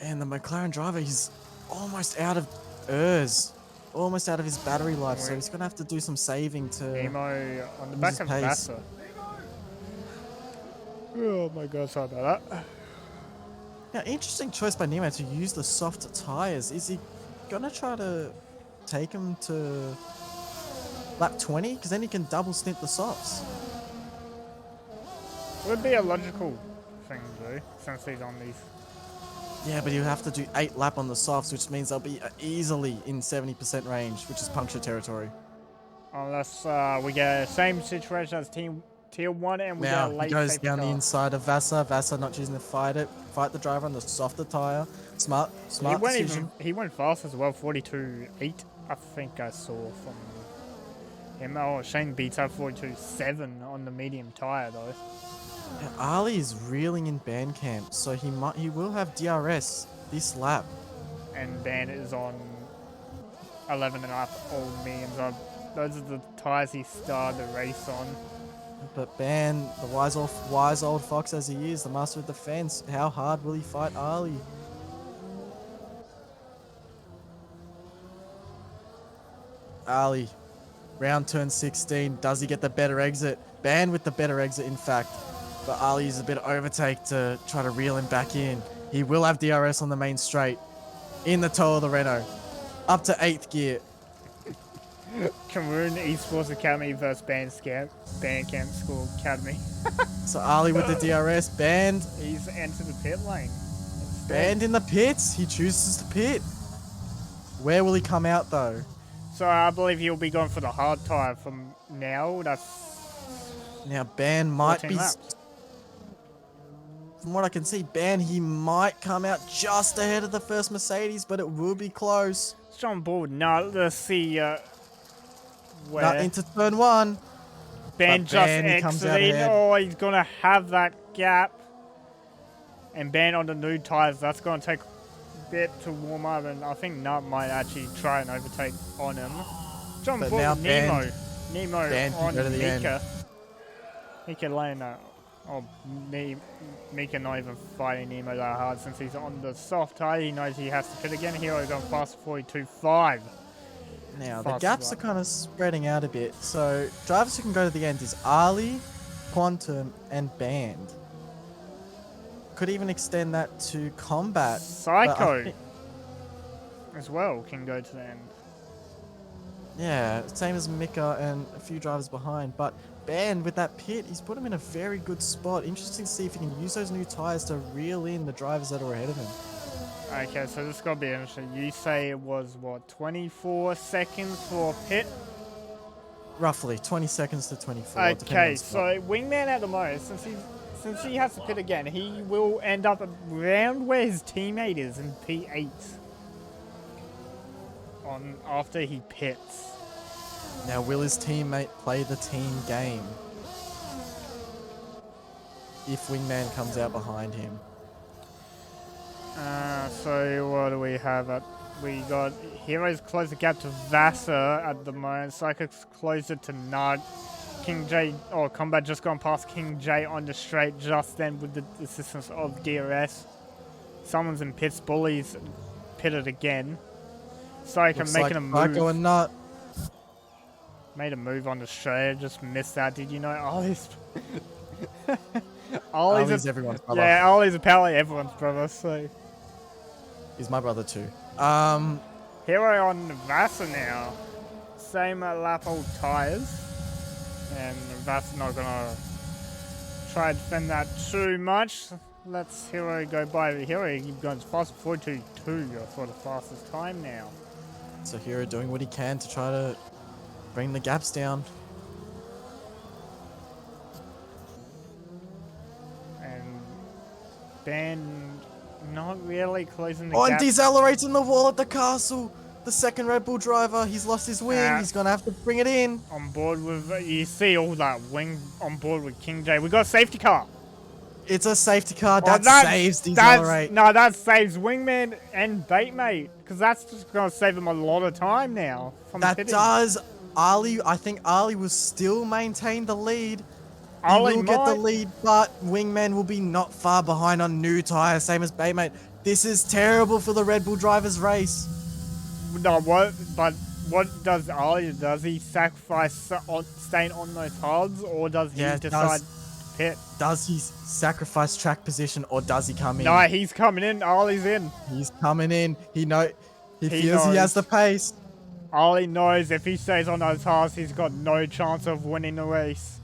B: And the McLaren driver, he's almost out of almost out of his battery life, so he's gonna have to do some saving to
A: Nemo on the
B: use
A: back
B: his
A: of
B: pace.
A: Vassar. Oh my god, sorry about that.
B: Now, interesting choice by Nemo to use the soft tires. Is he gonna try to take him to lap 20? Because then he can double stint the softs.
A: Would be a logical thing to do since he's on these.
B: Yeah, but he'll have to do 8 lap on the softs, which means they'll be easily in 70% range, which is puncture territory.
A: Unless we get the same situation as Tier 1 and we get a
B: Now
A: late
B: he goes
A: safety
B: down the
A: car.
B: inside of Vassar. Vassar not choosing to fight the driver on the softer tire. Smart decision.
A: He went fast as well, 42.8. I think I saw from him. Oh, Shane beats out 42.7 on the medium tire though.
B: Now, Ali is reeling in Bandcamp, so he will have DRS this lap.
A: And Ban is on 11.5 old mediums. Those are the tires he started the race on.
B: But Ban, the wise old fox as he is, the master of defense, how hard will he fight Ali? Ali, round turn 16, does he get the better exit? Ban with the better exit, in fact. But Ali is a bit of overtake to try to reel him back in. He will have DRS on the main straight. In the toe of the Renault. Up to 8th gear.
A: Cameroon Esports Academy versus Bandcamp School Academy.
B: So Ali with the DRS, banned.
A: He's entered the pit lane.
B: Banned in the pits. He chooses to pit. Where will he come out though?
A: So I believe he'll be going for the hard tire from now.
B: Now Ban might
A: 14
B: be...
A: laps.
B: From what I can see, Ban, he might come out just ahead of the first Mercedes, but it will be close.
A: It's on board. Now let's see where
B: Now into turn 1.
A: Ben just exited. Oh, he's gonna have that gap. And Ben on the new tires. That's gonna take a bit to warm up, and I think Nut might actually try and overtake on him. John
B: But
A: Paul,
B: now
A: Nemo
B: Ben
A: on
B: can go to the
A: Mika. Mika lane. Mika not even fighting Nemo that hard since he's on the soft tire. He knows he has to pit again. Here we're going fast 42.5.
B: Now, the gaps are kind of spreading out a bit. So, drivers who can go to the end is Ali, Quantum, and Band. Could even extend that to Combat.
A: Psycho as well can go to the end.
B: Yeah, same as Mika and a few drivers behind. But Band, with that pit, he's put him in a very good spot. Interesting to see if he can use those new tyres to reel in the drivers that are ahead of him.
A: Okay, so this is going to be interesting. You say it was, what, 24 seconds for pit?
B: Roughly, 20 seconds to 24.
A: Okay, so Wingman at the moment, since he has to pit again, he will end up around where his teammate is in P8 after he pits.
B: Now, will his teammate play the team game if Wingman comes out behind him?
A: So what do we have? We got Heroes close the gap to Vassar at the moment. Psychics close it to Nud. King J, Combat just gone past King J on the straight just then with the assistance of DRS. Someone's in pits. Bullies pitted again. Psychic making a move.
B: Psycho and Nut.
A: Made a move on the straight. Just missed that. Did you know Ollie's...
B: Ollie's everyone's brother.
A: Yeah, Ollie's apparently everyone's brother, so...
B: He's my brother too.
A: Hero on Vassar now. Same lap old tyres. And Vassar not gonna try to defend that too much. Let's Hero go by. Hero goes fast 42.2 for the fastest time now.
B: So Hero doing what he can to try to bring the gaps down.
A: bend. Not really closing the
B: Oh, and
A: gap.
B: decelerating the wall at the castle. The second Red Bull driver, he's lost his wing. He's gonna have to bring it in.
A: On board with, you see all that wing on board with King J. We got a safety car.
B: It's a safety car
A: Oh,
B: that saves decelerate.
A: No, that saves Wingman and Batemate, because that's just gonna save him a lot of time now. From
B: That
A: pitting.
B: does. Ali, I think Ali will still maintain the lead. He
A: Ali
B: will get the
A: might-
B: lead, but Wingman will be not far behind on new tyres, same as Batemate. This is terrible for the Red Bull drivers' race.
A: No, what does Ali? Does he sacrifice staying on those hards, or does he decide to pit?
B: Does he sacrifice track position, or does he come in?
A: No, he's coming in. Ali's in.
B: He's coming in. He feels
A: knows.
B: he has the pace.
A: Ali knows if he stays on those hards, he's got no chance of winning the race.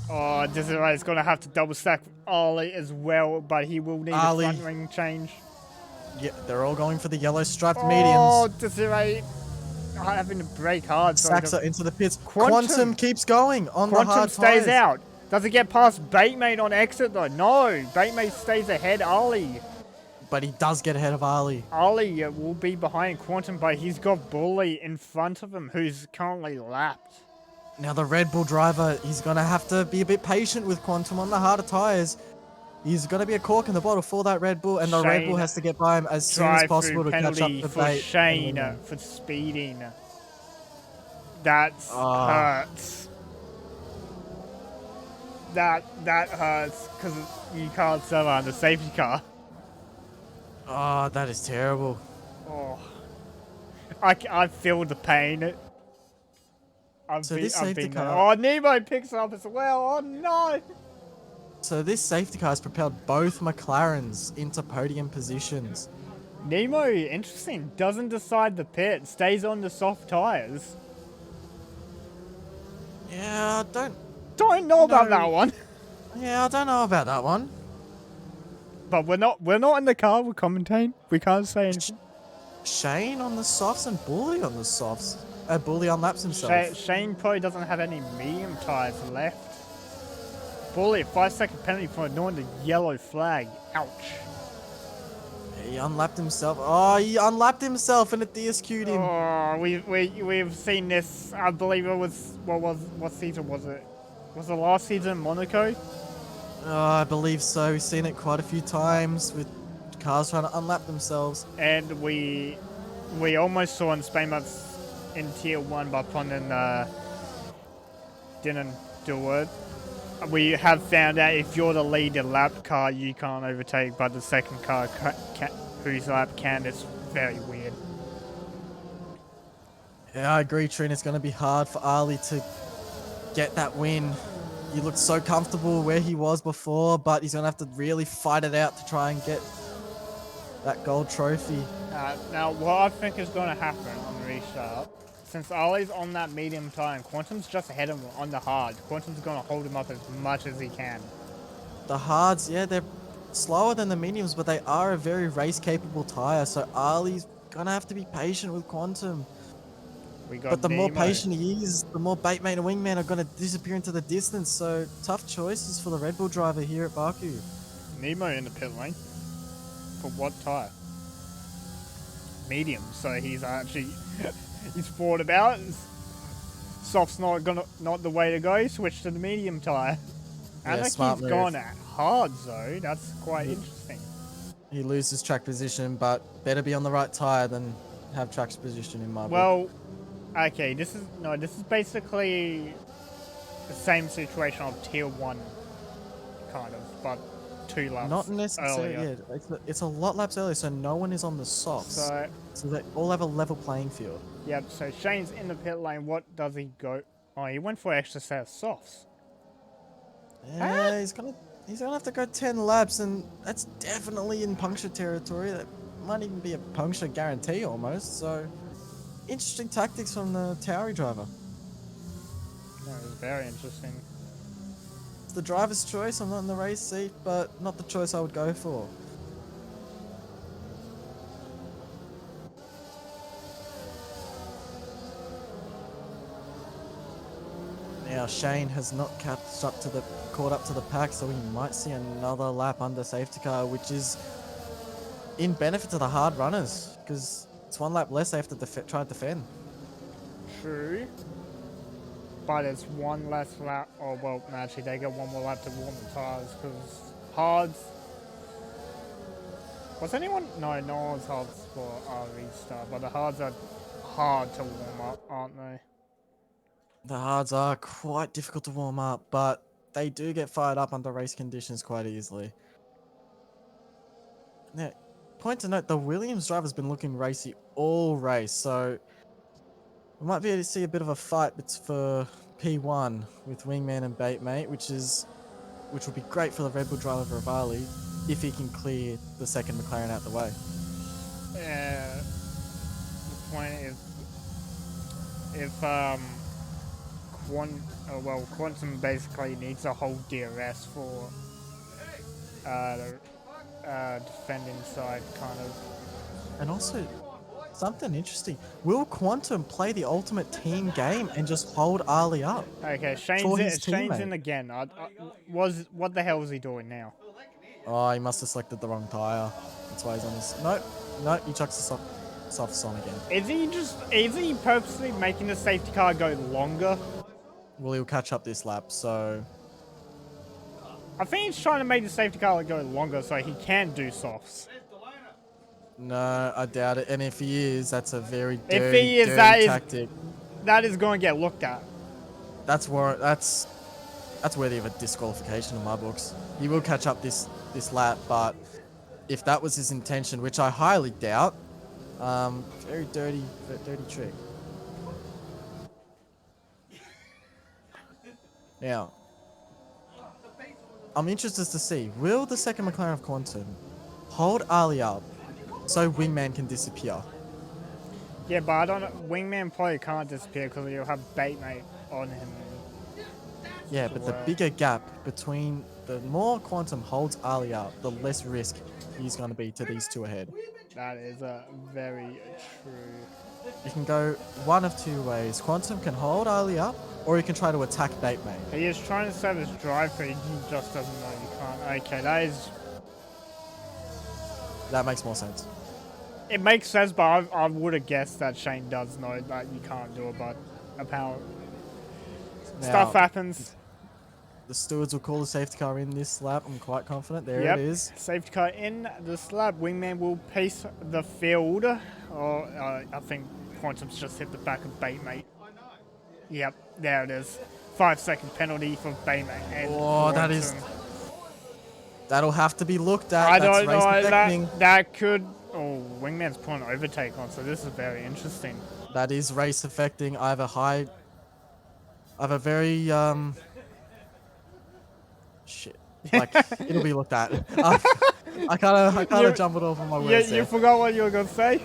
A: Oh, Desiree is going to have to double stack Ali as well, but he will need a front wing change.
B: Yeah, they're all going for the yellow striped
A: Oh,
B: mediums.
A: Desiree having to brake hard. So
B: Saxa into the pits. Quantum keeps going on the hard
A: Quantum stays
B: tyres.
A: out. Does it get past Batemate on exit though? No, Batemate stays ahead Ali.
B: But he does get ahead of Ali.
A: Ali will be behind Quantum, but he's got Bully in front of him, who's currently lapped.
B: Now the Red Bull driver, he's going to have to be a bit patient with Quantum on the harder tyres. He's going to be a cork in the bottle for that Red Bull, and the Red Bull has to get by him as soon as possible to catch up the
A: for
B: bait.
A: Shane for speeding. That hurts. That hurts because you can't sell on the safety car.
B: Oh, that is terrible.
A: Oh, I feel the pain. Oh, Nemo picks up as well. Oh no!
B: So this safety car has propelled both McLarens into podium positions.
A: Nemo, interesting. Doesn't decide the pit. Stays on the soft tires.
B: Yeah,
A: don't know about that one.
B: Yeah, I don't know about that one.
A: But we're not in the car. We're commentating. We can't say anything.
B: Shane on the softs and Bully on the softs. Bully unlaps himself.
A: Shane probably doesn't have any medium tires left. Bully, 5-second penalty for ignoring the yellow flag. Ouch.
B: He unlapped himself. Oh, he unlapped himself and it DSQ'd him.
A: Oh, we've seen this. I believe it was what season was it? Was it last season in Monaco?
B: Oh, I believe so. We've seen it quite a few times with cars trying to unlap themselves.
A: And we almost saw in Spain in Tier 1, but Pondon didn't do it. We have found out if you're the lead lap car, you can't overtake, but the second car whose lap can. It's very weird.
B: Yeah, I agree, Trin. It's going to be hard for Ali to get that win. He looked so comfortable where he was before, but he's going to have to really fight it out to try and get that gold trophy.
A: Now, what I think is going to happen on restart, since Ali's on that medium time, Quantum's just ahead of him on the hard. Quantum's going to hold him up as much as he can.
B: The hards, yeah, they're slower than the mediums, but they are a very race-capable tyre, so Ali's going to have to be patient with Quantum. But the more patient he is, the more Batemate and Wingman are going to disappear into the distance, so tough choices for the Red Bull driver here at Baku.
A: Nemo in the pit lane. For what tyre? Medium, so he's actually... he's thought about it. Soft's not the way to go. Switch to the medium tyre. And he's gone at hard though. That's quite interesting.
B: He loses track position, but better be on the right tyre than have track position in my book.
A: Well, okay. This is basically the same situation of Tier 1, kind of, but 2 laps.
B: Not necessarily.
A: Earlier.
B: Yeah, it's a lot laps earlier, so no one is on the softs. So they all have a level playing field.
A: Yep, so Shane's in the pit lane. What does he go? Oh, he went for extra set of softs.
B: Yeah, he's gonna have to go 10 laps, and that's definitely in puncture territory. That might even be a puncture guarantee almost. So, interesting tactics from the Tauri driver.
A: That was very interesting.
B: It's the driver's choice. I'm not in the race seat, but not the choice I would go for. Now Shane has not caught up to the pack, so we might see another lap under safety car, which is in benefit to the hard runners, because it's one lap less they have to try to defend.
A: True. But it's one less lap. Oh, well, no, actually, they get one more lap to warm the tires because hards. Was anyone? No, no one's hards for restart, but the hards are hard to warm up, aren't they?
B: The hards are quite difficult to warm up, but they do get fired up under race conditions quite easily. Now, point to note, the Williams driver's been looking racy all race, so we might be able to see a bit of a fight for P1 with Wingman and Batemate, which will be great for the Red Bull driver Rivali if he can clear the second McLaren out the way.
A: Yeah. The point is, if Quantum basically needs a whole DRS for the defending side, kind of.
B: And also, something interesting. Will Quantum play the ultimate team game and just hold Ali up?
A: Okay, Shane's in again. What the hell is he doing now?
B: Oh, he must have selected the wrong tyre. That's why he's on his... Nope, he chucks the softs on again.
A: Is he purposely making the safety car go longer?
B: Well, he'll catch up this lap, so...
A: I think he's trying to make the safety car go longer so he can do softs.
B: No, I doubt it. And if he is, that's a very dirty tactic.
A: That is going to get looked at.
B: That's worthy of a disqualification in my books. He will catch up this lap, but if that was his intention, which I highly doubt, very dirty trick. Now, I'm interested to see, will the second McLaren of Quantum hold Ali up so Wingman can disappear?
A: Yeah, but I don't know. Wingman probably can't disappear because he'll have Batemate on him.
B: Yeah, but the bigger gap between the more Quantum holds Ali up, the less risk he's going to be to these two ahead.
A: That is very true.
B: You can go one of two ways. Quantum can hold Ali up, or he can try to attack Batemate.
A: He is trying to save his drive, but he just doesn't know you can't. Okay,
B: that makes more sense.
A: It makes sense, but I would have guessed that Shane does know that you can't do it, but apparently stuff happens.
B: The stewards will call the safety car in this lap. I'm quite confident. There it is.
A: Safety car in this lap. Wingman will pace the field. I think Quantum's just hit the back of Batemate. Yep, there it is. 5-second penalty for Batemate.
B: Oh, that'll have to be looked at.
A: I don't know. That could. Oh, Wingman's put an overtake on, so this is very interesting.
B: That is race affecting. I have a very shit. Like, it'll be looked at. I kind of jumbled over my words.
A: You forgot what you were gonna say.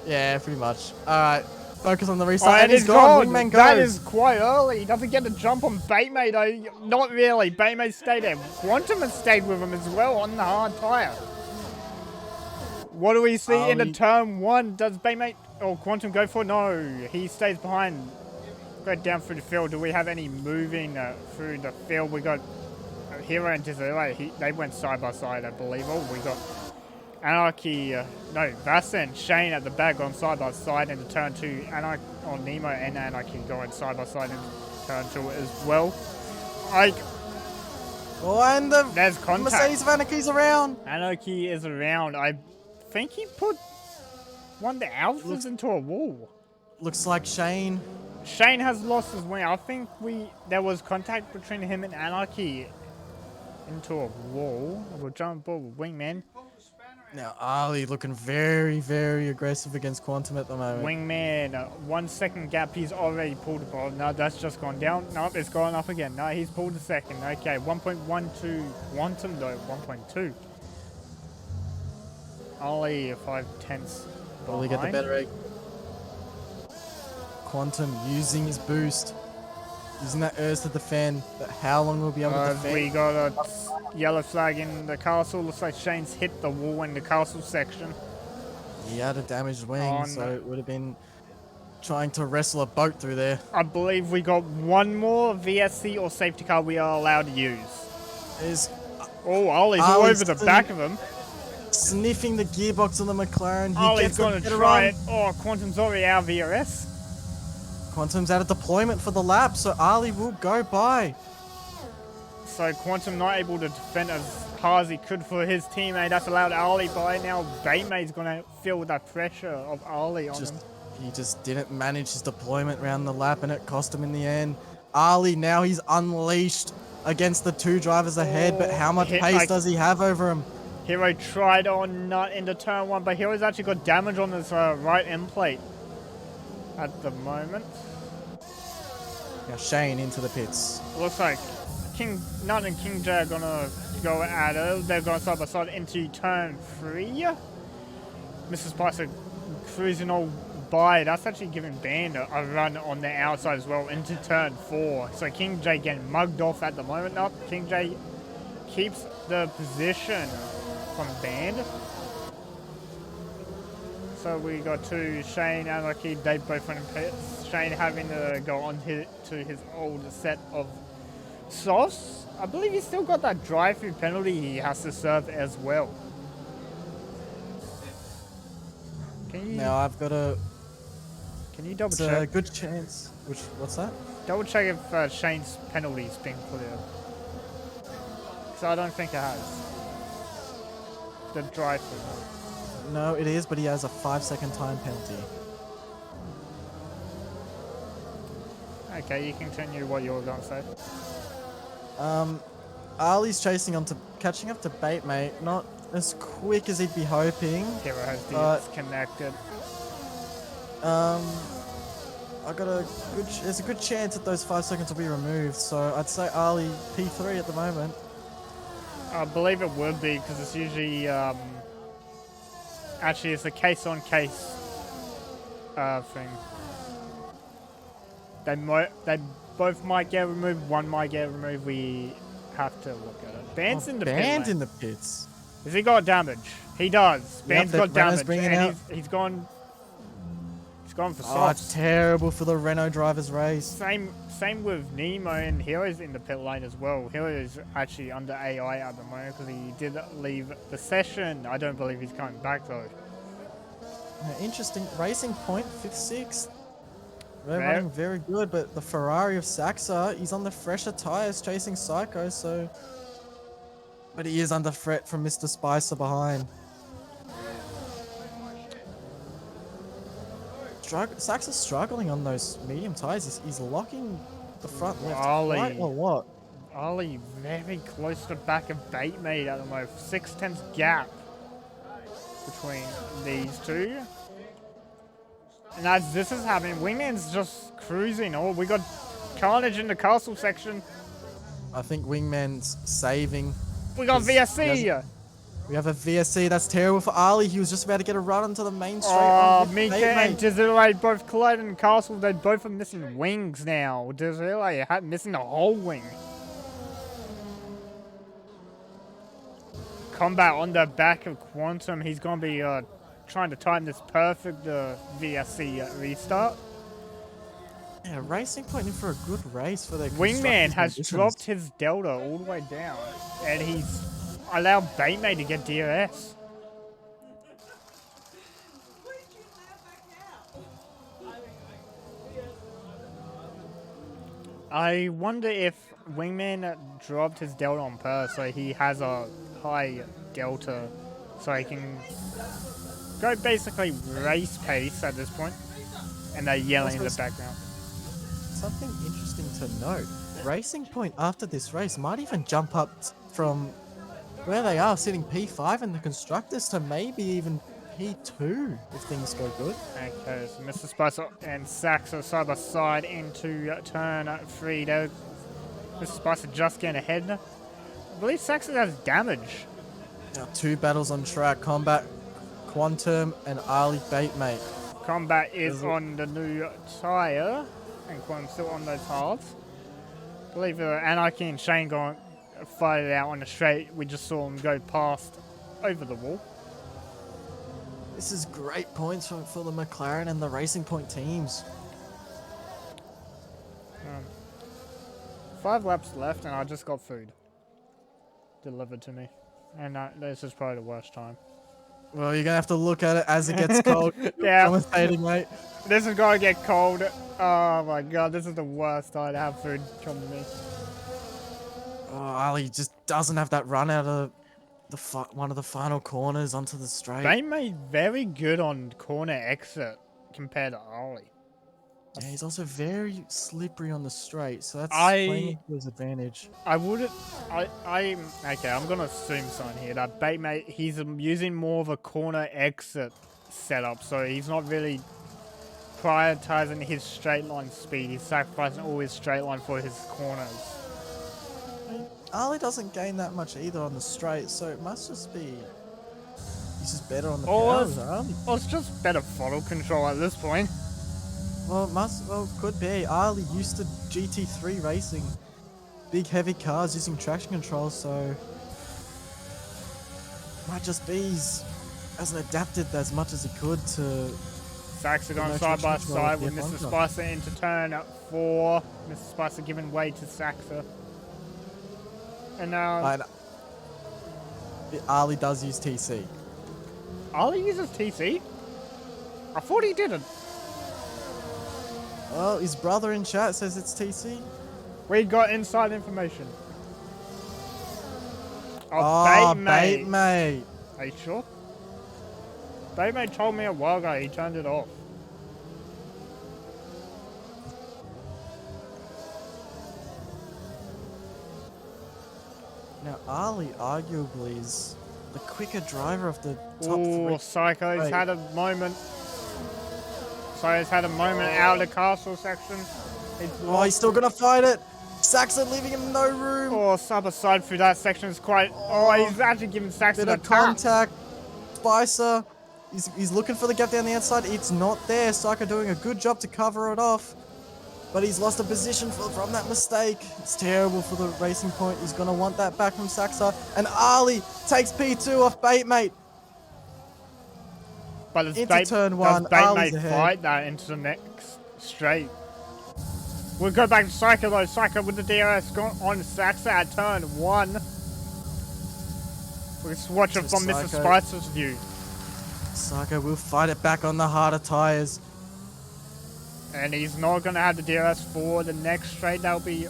B: Yeah, pretty much. All right, focus on the restart.
A: And he's gone. Wingman goes. That is quite early. He doesn't get to jump on Batemate though. Not really. Batemate stayed there. Quantum has stayed with him as well on the hard tyre. What do we see in the turn one? Does Batemate or Quantum go for it? No, he stays behind. Go down through the field. Do we have any moving through the field? We got Hero and Tizela. They went side by side, I believe. Oh, we got Anarchy. No, Vasa and Shane at the back going side by side into turn two. Nemo and Anarchy going side by side into turn two as well.
B: And
A: there's contact.
B: Mercedes of Anarchy's around.
A: Anarchy is around. I think he put one of the Alphas into a wall.
B: Looks like Shane
A: has lost his wing. I think there was contact between him and Anarchy into a wall. We'll jump aboard with Wingman.
B: Now Ali looking very, very aggressive against Quantum at the moment.
A: Wingman, 1 second gap. He's already pulled the ball. No, that's just gone down. No, it's gone up again. No, he's pulled a second. Okay, 1.12. Quantum though, 1.2. Only 5/10
B: Will he get the better egg? Quantum using his boost. Using that ERS to defend. But how long will he be able to defend?
A: We got a yellow flag in the castle. Looks like Shane's hit the wall in the castle section.
B: He had a damaged wing, so it would have been trying to wrestle a boat through there.
A: I believe we got one more VSC or safety car we are allowed to use.
B: Is
A: Oh, Ollie's all over the
B: Ollie's
A: back of him.
B: sniffing the gearbox on the McLaren. He
A: Ollie's
B: gets a
A: going to
B: better
A: try
B: run.
A: it. Oh, Quantum's already out of VRS.
B: Quantum's out of deployment for the lap, so Ali will go by.
A: So Quantum not able to defend as hard as he could for his teammate. That's allowed Ali by. Now Baymate's going to feel that pressure of Ali on him.
B: He just didn't manage his deployment around the lap, and it cost him in the end. Ali, now he's unleashed against the two drivers ahead, but how much pace does he have over him?
A: Hero tried on nut into turn one, but Hero's actually got damage on his right end plate at the moment.
B: Now Shane into the pits.
A: Looks like King Nut and King J are gonna go at it. They're going side by side into turn 3. Mrs. Spicer cruising all by. That's actually giving Band a run on the outside as well into turn 4. So King J getting mugged off at the moment. Now King J keeps the position from Band. So we got to Shane and Lucky. They both went in pits. Shane having to go on to his old set of sauce. I believe he's still got that drive-through penalty he has to serve as well. Can you?
B: Now I've got a.
A: Can you double
B: It's
A: check?
B: a good chance. What's that?
A: Double check if Shane's penalty's been cleared. Because I don't think it has. The drive-through.
B: No, it is, but he has a 5-second time penalty.
A: Okay, you continue what you were going to say.
B: Ali's catching up to Batemate, not as quick as he'd be hoping.
A: Hero has disconnected.
B: I got there's a good chance that those 5 seconds will be removed, so I'd say Ali P3 at the moment.
A: I believe it would be, because it's usually, actually it's a case-on-case thing. They both might get removed, one might get removed, we have to look at it. Band's in the pit
B: Band
A: lane.
B: in the pits.
A: Has he got damage? He does. Band's got damage, and he's gone for
B: Oh, it's
A: soft.
B: terrible for the Renault drivers race.
A: Same with Nemo, and Hero's in the pit lane as well. Hero is actually under AI at the moment because he did leave the session. I don't believe he's coming back though.
B: Interesting. Racing Point, 5th, 6th. They're running very good, but the Ferrari of Saxa, he's on the fresher tyres chasing Psycho, so... But he is under threat from Mr. Spicer behind. Saxa's struggling on those medium tyres. He's locking the front left right or what?
A: Ollie very close to the back of Batemate at the moment. 6/10 gap between these two. And as this is happening, Wingman's just cruising. Oh, we got Carnage in the castle section.
B: I think Wingman's saving.
A: We got VSC.
B: We have a VSC. That's terrible for Ali. He was just about to get a run onto the main straight.
A: Oh, Mika and Desiree both collided in castle. They both are missing wings now. Desiree missing the whole wing. Combat on the back of Quantum. He's going to be trying to time this perfect VSC restart.
B: Yeah, Racing Point in for a good race for their
A: Wingman has
B: conditions.
A: dropped his delta all the way down, and he's allowed Batemate to get DRS. I wonder if Wingman dropped his delta on purpose, so he has a high delta, so he can go basically race pace at this point, and they're yelling in the background.
B: Something interesting to note, Racing Point after this race might even jump up from where they are sitting P5 in the Constructors to maybe even P2 if things go good.
A: Okay, so Mr. Spicer and Sax are side by side into turn 3. Mr. Spicer just getting ahead. I believe Sax has damage.
B: Now 2 battles on track, Combat, Quantum and Ali Batemate.
A: Combat is on the new tyre, and Quantum's still on those halves. I believe Anarchy and Shane going fight it out on the straight. We just saw him go past over the wall.
B: This is great points for the McLaren and the Racing Point teams.
A: 5 laps left, and I just got food delivered to me. And this is probably the worst time.
B: Well, you're gonna have to look at it as it gets cold.
A: Yeah.
B: Commentating, mate.
A: This is gonna get cold. Oh my god, this is the worst time to have food come to me.
B: Oh, Ali just doesn't have that run out of the one of the final corners onto the straight.
A: They made very good on corner exit compared to Ollie.
B: Yeah, he's also very slippery on the straight, so that's playing to his advantage.
A: Okay, I'm gonna assume something here. That Batemate, he's using more of a corner exit setup, so he's not really prioritizing his straight line speed. He's sacrificing all his straight line for his corners.
B: Ali doesn't gain that much either on the straight, so it must just be he's just better on the
A: Or
B: power.
A: it's just better throttle control at this point.
B: Well, could be. Ali used to GT3 racing, big heavy cars using traction control, so might just be he hasn't adapted as much as he could to.
A: Saxa going side by side with Mr. Spicer into turn 4. Mr. Spicer giving way to Saxa. And now
B: Ali does use TC.
A: Ali uses TC? I thought he didn't.
B: Well, his brother in chat says it's TC.
A: We got inside information.
B: Batemate.
A: Are you sure? Batemate told me a while ago he turned it off.
B: Now, Ali arguably is the quicker driver of the top 3.
A: Psycho's had a moment. Psycho's had a moment out of the castle section.
B: He's still gonna fight it. Saxon leaving him no room.
A: Sub aside through that section is quite. He's actually giving Saxon a
B: contact. Spicer, he's looking for the gap down the outside. It's not there. Psycho doing a good job to cover it off. But he's lost a position from that mistake. It's terrible for the racing point. He's going to want that back from Saxa. And Ali takes P2 off Batemate.
A: But
B: into turn 1.
A: Does Batemate fight that into the next straight? We'll go back to Psycho though. Psycho with the DRS on Saxa at turn 1. We'll just watch it from Mr. Spicer's view.
B: Psycho will fight it back on the harder tyres.
A: And he's not going to have the DRS for the next straight. That'll be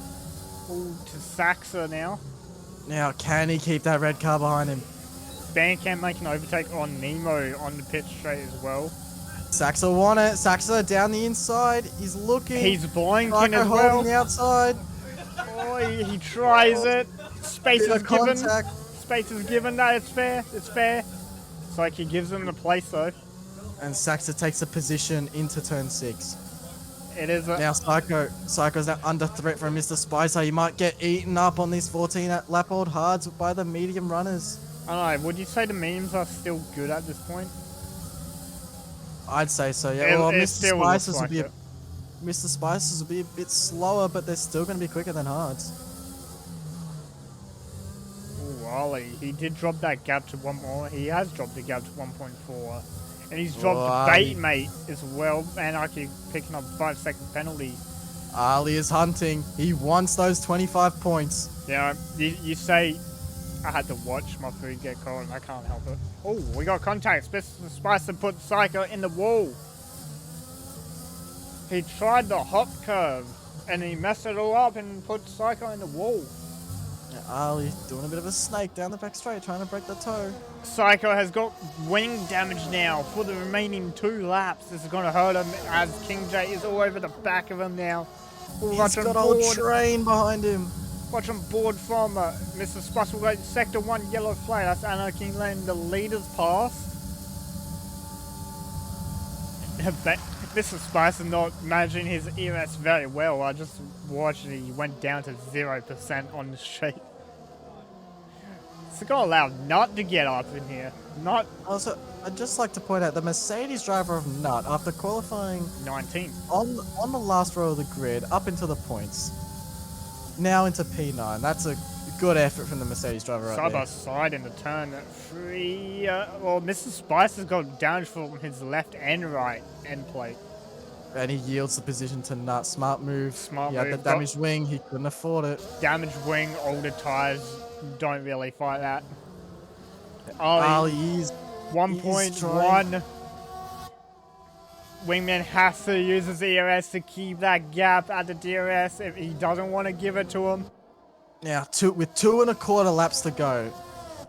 A: to Saxa now.
B: Now, can he keep that red car behind him?
A: Bandcamp making an overtake on Nemo on the pit straight as well.
B: Saxa won it. Saxa down the inside. He's looking.
A: He's blinking
B: Psycho
A: as well.
B: holding the outside.
A: He tries it. Space is given.
B: Contact.
A: Space is given. No, it's fair. It's fair. It's like he gives him the place though.
B: And Saxa takes a position into turn 6.
A: It is
B: now Psycho's now under threat from Mr. Spicer. He might get eaten up on these 14 lap old hards by the medium runners.
A: I don't know, would you say the memes are still good at this point?
B: I'd say so, yeah. Mr. Spicer's will be a bit slower, but they're still going to be quicker than hards.
A: Ollie, he did drop that gap to 1 more. He has dropped the gap to 1.4. And he's dropped Batemate as well, and I keep picking up 5-second penalty.
B: Ali is hunting. He wants those 25 points.
A: Yeah, you say I had to watch my food get cold, and I can't help it. Oh, we got contact. Mr. Spicer put Psycho in the wall. He tried the hop curve, and he messed it all up and put Psycho in the wall.
B: Ali doing a bit of a snake down the back straight, trying to break the toe.
A: Psycho has got wing damage now for the remaining 2 laps. This is going to hurt him as King J is all over the back of him now.
B: He's got a whole train behind him.
A: Watch him board from Mr. Spicer will go to Sector 1 yellow flag. That's Anarchy Lane, the leader's pass. Mr. Spicer not managing his EMS very well. I just watched it. He went down to 0% on the straight. It's going to allow Nut to get up in here. Nut.
B: Also, I'd just like to point out the Mercedes driver of Nut, after qualifying
A: 19
B: on the last row of the grid, up into the points, now into P9. That's a good effort from the Mercedes driver right
A: side
B: there.
A: by side in the turn 3. Mr. Spicer's got damage from his left and right end plate.
B: And he yields the position to Nut. Smart move.
A: Smart
B: He had the
A: move.
B: damaged wing. He couldn't afford it.
A: Damaged wing, older tires don't really fight that.
B: Ali,
A: Ollie,
B: he's trying.
A: 1.1. Wingman has to use his ERS to keep that gap at the DRS if he doesn't want to give it to him.
B: Now, with 2.25 laps to go,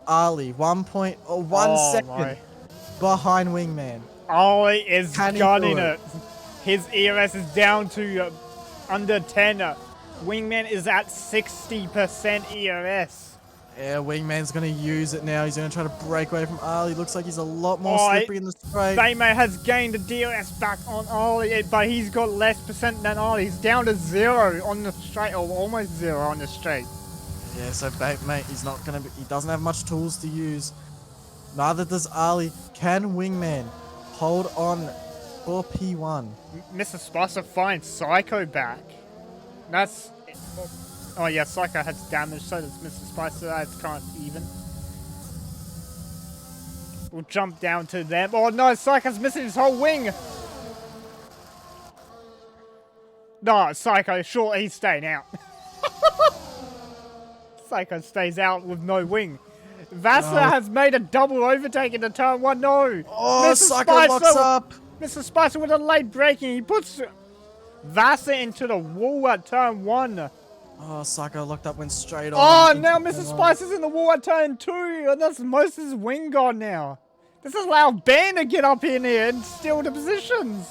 B: Ali, 1 second behind Wingman.
A: Ollie is gunning
B: it?
A: it. His ERS is down to under 10. Wingman is at 60% ERS.
B: Yeah, Wingman's going to use it now. He's going to try to break away from Ali. Looks like he's a lot more slippery in the straight.
A: Baymay has gained the DRS back on Ollie, but he's got less percent than Ollie. He's down to 0 on the straight, or almost 0 on the straight.
B: Yeah, so Baymay, he doesn't have much tools to use. Neither does Ali. Can Wingman hold on for P1?
A: Mr. Spicer finds Psycho back. That's... Oh yeah, Psycho has damage, so does Mr. Spicer. It's kind of even. We'll jump down to them. Oh no, Psycho's missing his whole wing! No, Psycho, sure, he's staying out. Psycho stays out with no wing. Vassar has made a double overtake into turn 1. No!
B: Oh, Psycho locks up!
A: Mr. Spicer with a late braking. He puts Vassar into the wall at turn 1.
B: Oh, Psycho locked up, went straight on.
A: Oh, now Mr. Spicer's in the wall at turn 2. And that's most of his wing gone now. This has allowed Ben to get up in here and steal the positions.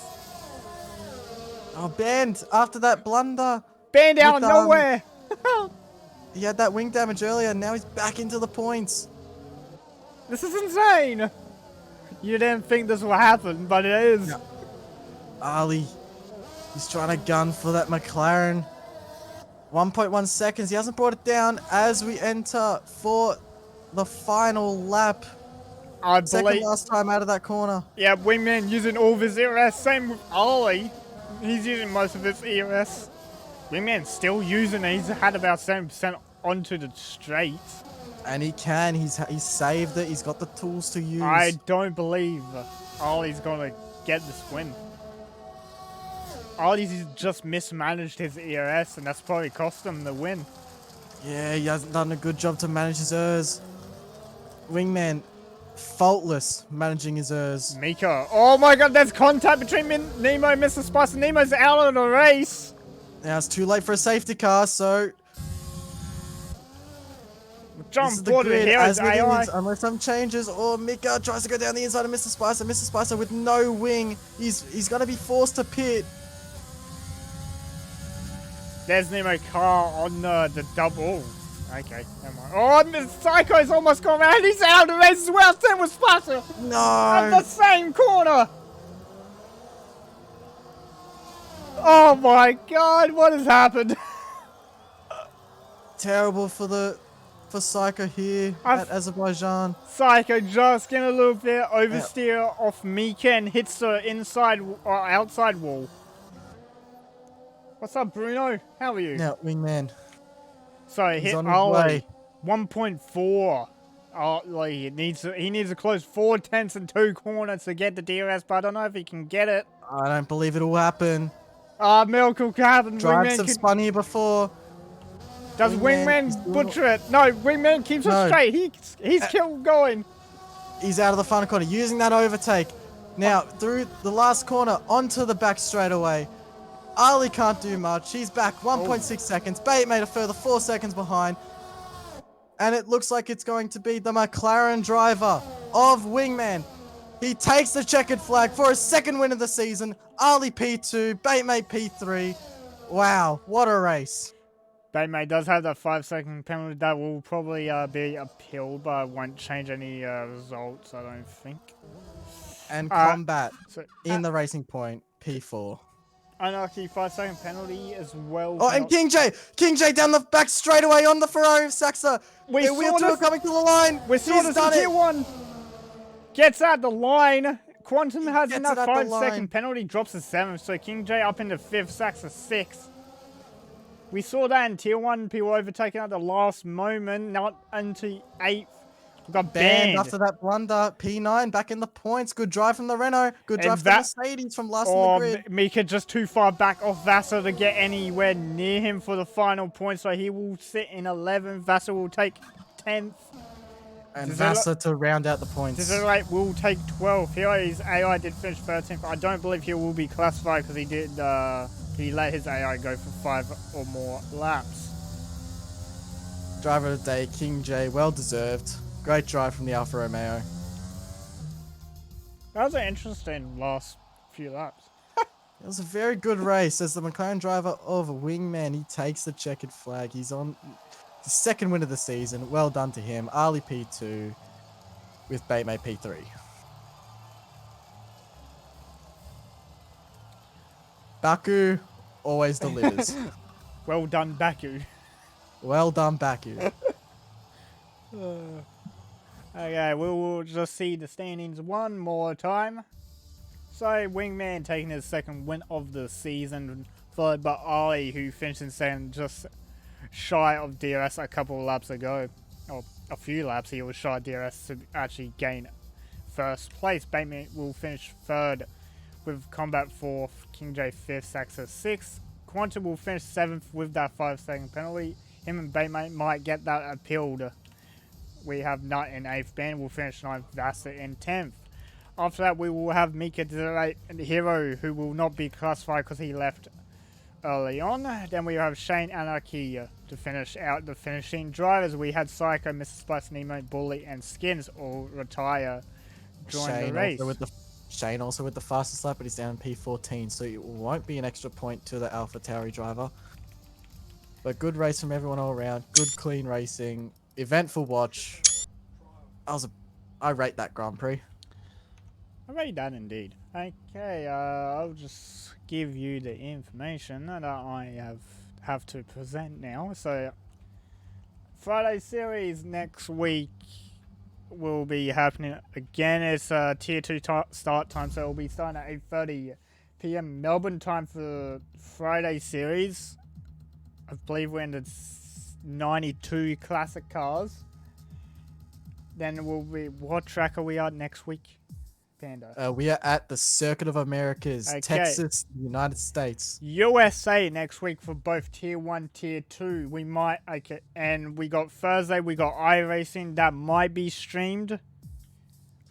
B: Oh, Ben, after that blunder.
A: Ben out of nowhere.
B: He had that wing damage earlier, and now he's back into the points.
A: This is insane. You didn't think this would happen, but it is.
B: Yeah. Ali, he's trying to gun for that McLaren. 1.1 seconds. He hasn't brought it down as we enter for the final lap. Second last time out of that corner.
A: Yeah, Wingman using all of his ERS. Same with Ollie. He's using most of his ERS. Wingman's still using it. He's had about 7% onto the straight.
B: And he can. He's saved it. He's got the tools to use.
A: I don't believe Ollie's going to get this win. Ollie's just mismanaged his ERS, and that's probably cost him the win.
B: Yeah, he hasn't done a good job to manage his ERS. Wingman, faultless managing his ERS.
A: Mika. Oh my god, there's contact between Nemo and Mr. Spicer. Nemo's out of the race.
B: Now it's too late for a safety car, so...
A: Jump board with Heroes AI.
B: Unless some changes, or Mika tries to go down the inside of Mr. Spicer. Mr. Spicer with no wing. He's going to be forced to pit.
A: There's Nemo car on the double. Okay, never mind. Oh, Mr. Psycho's almost gone around. He's out of the race as well. Same with Spicer.
B: No.
A: At the same corner. Oh my god, what has happened?
B: Terrible for Psycho here at Azerbaijan.
A: Psycho just getting a little bit oversteer off Mika and hits the inside or outside wall. What's up, Bruno? How are you?
B: Now, Wingman.
A: So he hit Ollie 1.4. Ollie he needs to close 4 tenths and 2 corners to get the DRS, but I don't know if he can get it.
B: I don't believe it'll happen.
A: Miracle can happen.
B: Drives have spun here before.
A: Does Wingman butcher it? No, Wingman keeps it straight. He's still going.
B: He's out of the final corner, using that overtake. Now, through the last corner, onto the back straightaway. Ali can't do much. He's back 1.6 seconds. Bait made a further 4 seconds behind. And it looks like it's going to be the McLaren driver of Wingman. He takes the checkered flag for his second win of the season. Ali P2, Batemate P3. Wow, what a race.
A: Batemate does have that 5-second penalty that will probably be appealed, but it won't change any results, I don't think.
B: And Combat in the Racing Point, P4.
A: Unlucky 5-second penalty as well.
B: Oh, and King J down the back straightaway on the Ferrari of Saxa. Their wheel two coming to the line.
A: We saw this in Tier 1. Gets at the line. Quantum has enough 5-second penalty, drops to 7th. So King J up into 5th, Saxa 6th. We saw that in Tier 1. People overtaking at the last moment, not into 8th. We got
B: Banned
A: banned.
B: after that blunder. P9 back in the points. Good drive from the Renault. Good drive
A: And
B: from the Mercedes from last on the
A: Or
B: grid.
A: Mika just too far back off Vassar to get anywhere near him for the final point, so he will sit in 11th. Vassar will take 10th.
B: And Vassar to round out the points.
A: Desirate will take 12th. Hero's AI did finish 13th. I don't believe he will be classified because he did. He let his AI go for 5 or more laps.
B: Driver of the day, King J, well deserved. Great drive from the Alfa Romeo.
A: That was an interesting last few laps.
B: It was a very good race. As the McLaren driver of Wingman, he takes the checkered flag. He's on his second win of the season. Well done to him. Ali P2 with Batemate P3. Baku always delivers.
A: Well done, Baku.
B: Well done, Baku.
A: Okay, we will just see the standings one more time. So, Wingman taking his second win of the season, followed by Ali, who finished in second, just shy of DRS a couple of laps ago. Or a few laps, he was shy of DRS to actually gain first place. Bateman will finish third with Combat 4th, King J 5th, Saxa 6th. Quantum will finish 7th with that 5-second penalty. Him and Bateman might get that appealed. We have Nut in 8th, Ben will finish 9th, Vassar in 10th. After that, we will have Mika Desirate and Hero, who will not be classified because he left early on. Then we have Shane Anarchy to finish out the finishing drivers. We had Psycho, Mr. Spice, Nemo, Bully, and Skins all retire during the race.
B: Shane also with the fastest lap, but he's down in P14, so it won't be an extra point to the Alpha Tauri driver. But good race from everyone all around. Good, clean racing. Eventful watch. I rate that Grand Prix.
A: I rate that indeed. Okay, I'll just give you the information that I have to present now. So, Friday series next week will be happening again. It's tier 2 start time, so it will be starting at 8:30 p.m. Melbourne time for Friday series. I believe we're in the 92 classic cars. Then we'll be, what track are we at next week, Panda?
B: We are at the Circuit of Americas,
A: Okay.
B: Texas, United States.
A: USA next week for both tier 1, tier 2. We might, okay, and we got Thursday, we got iRacing that might be streamed.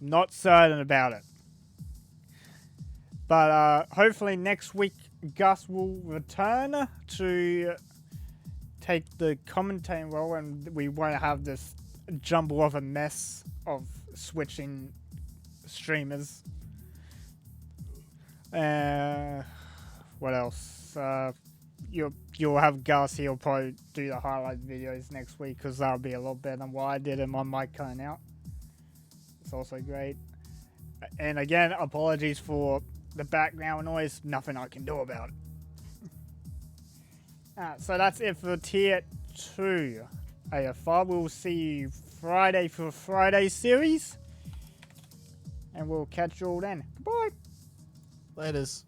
A: Not certain about it. But hopefully next week Gus will return to take the commentating role and we won't have this jumble of a mess of switching streamers. What else? You'll have Gus. He'll probably do the highlight videos next week because that'll be a lot better than what I did and my mic cutting out. It's also great. And again, apologies for the background noise. Nothing I can do about it. So that's it for tier 2 AFR. We'll see you Friday for Friday series. And we'll catch you all then. Goodbye.
B: Laters.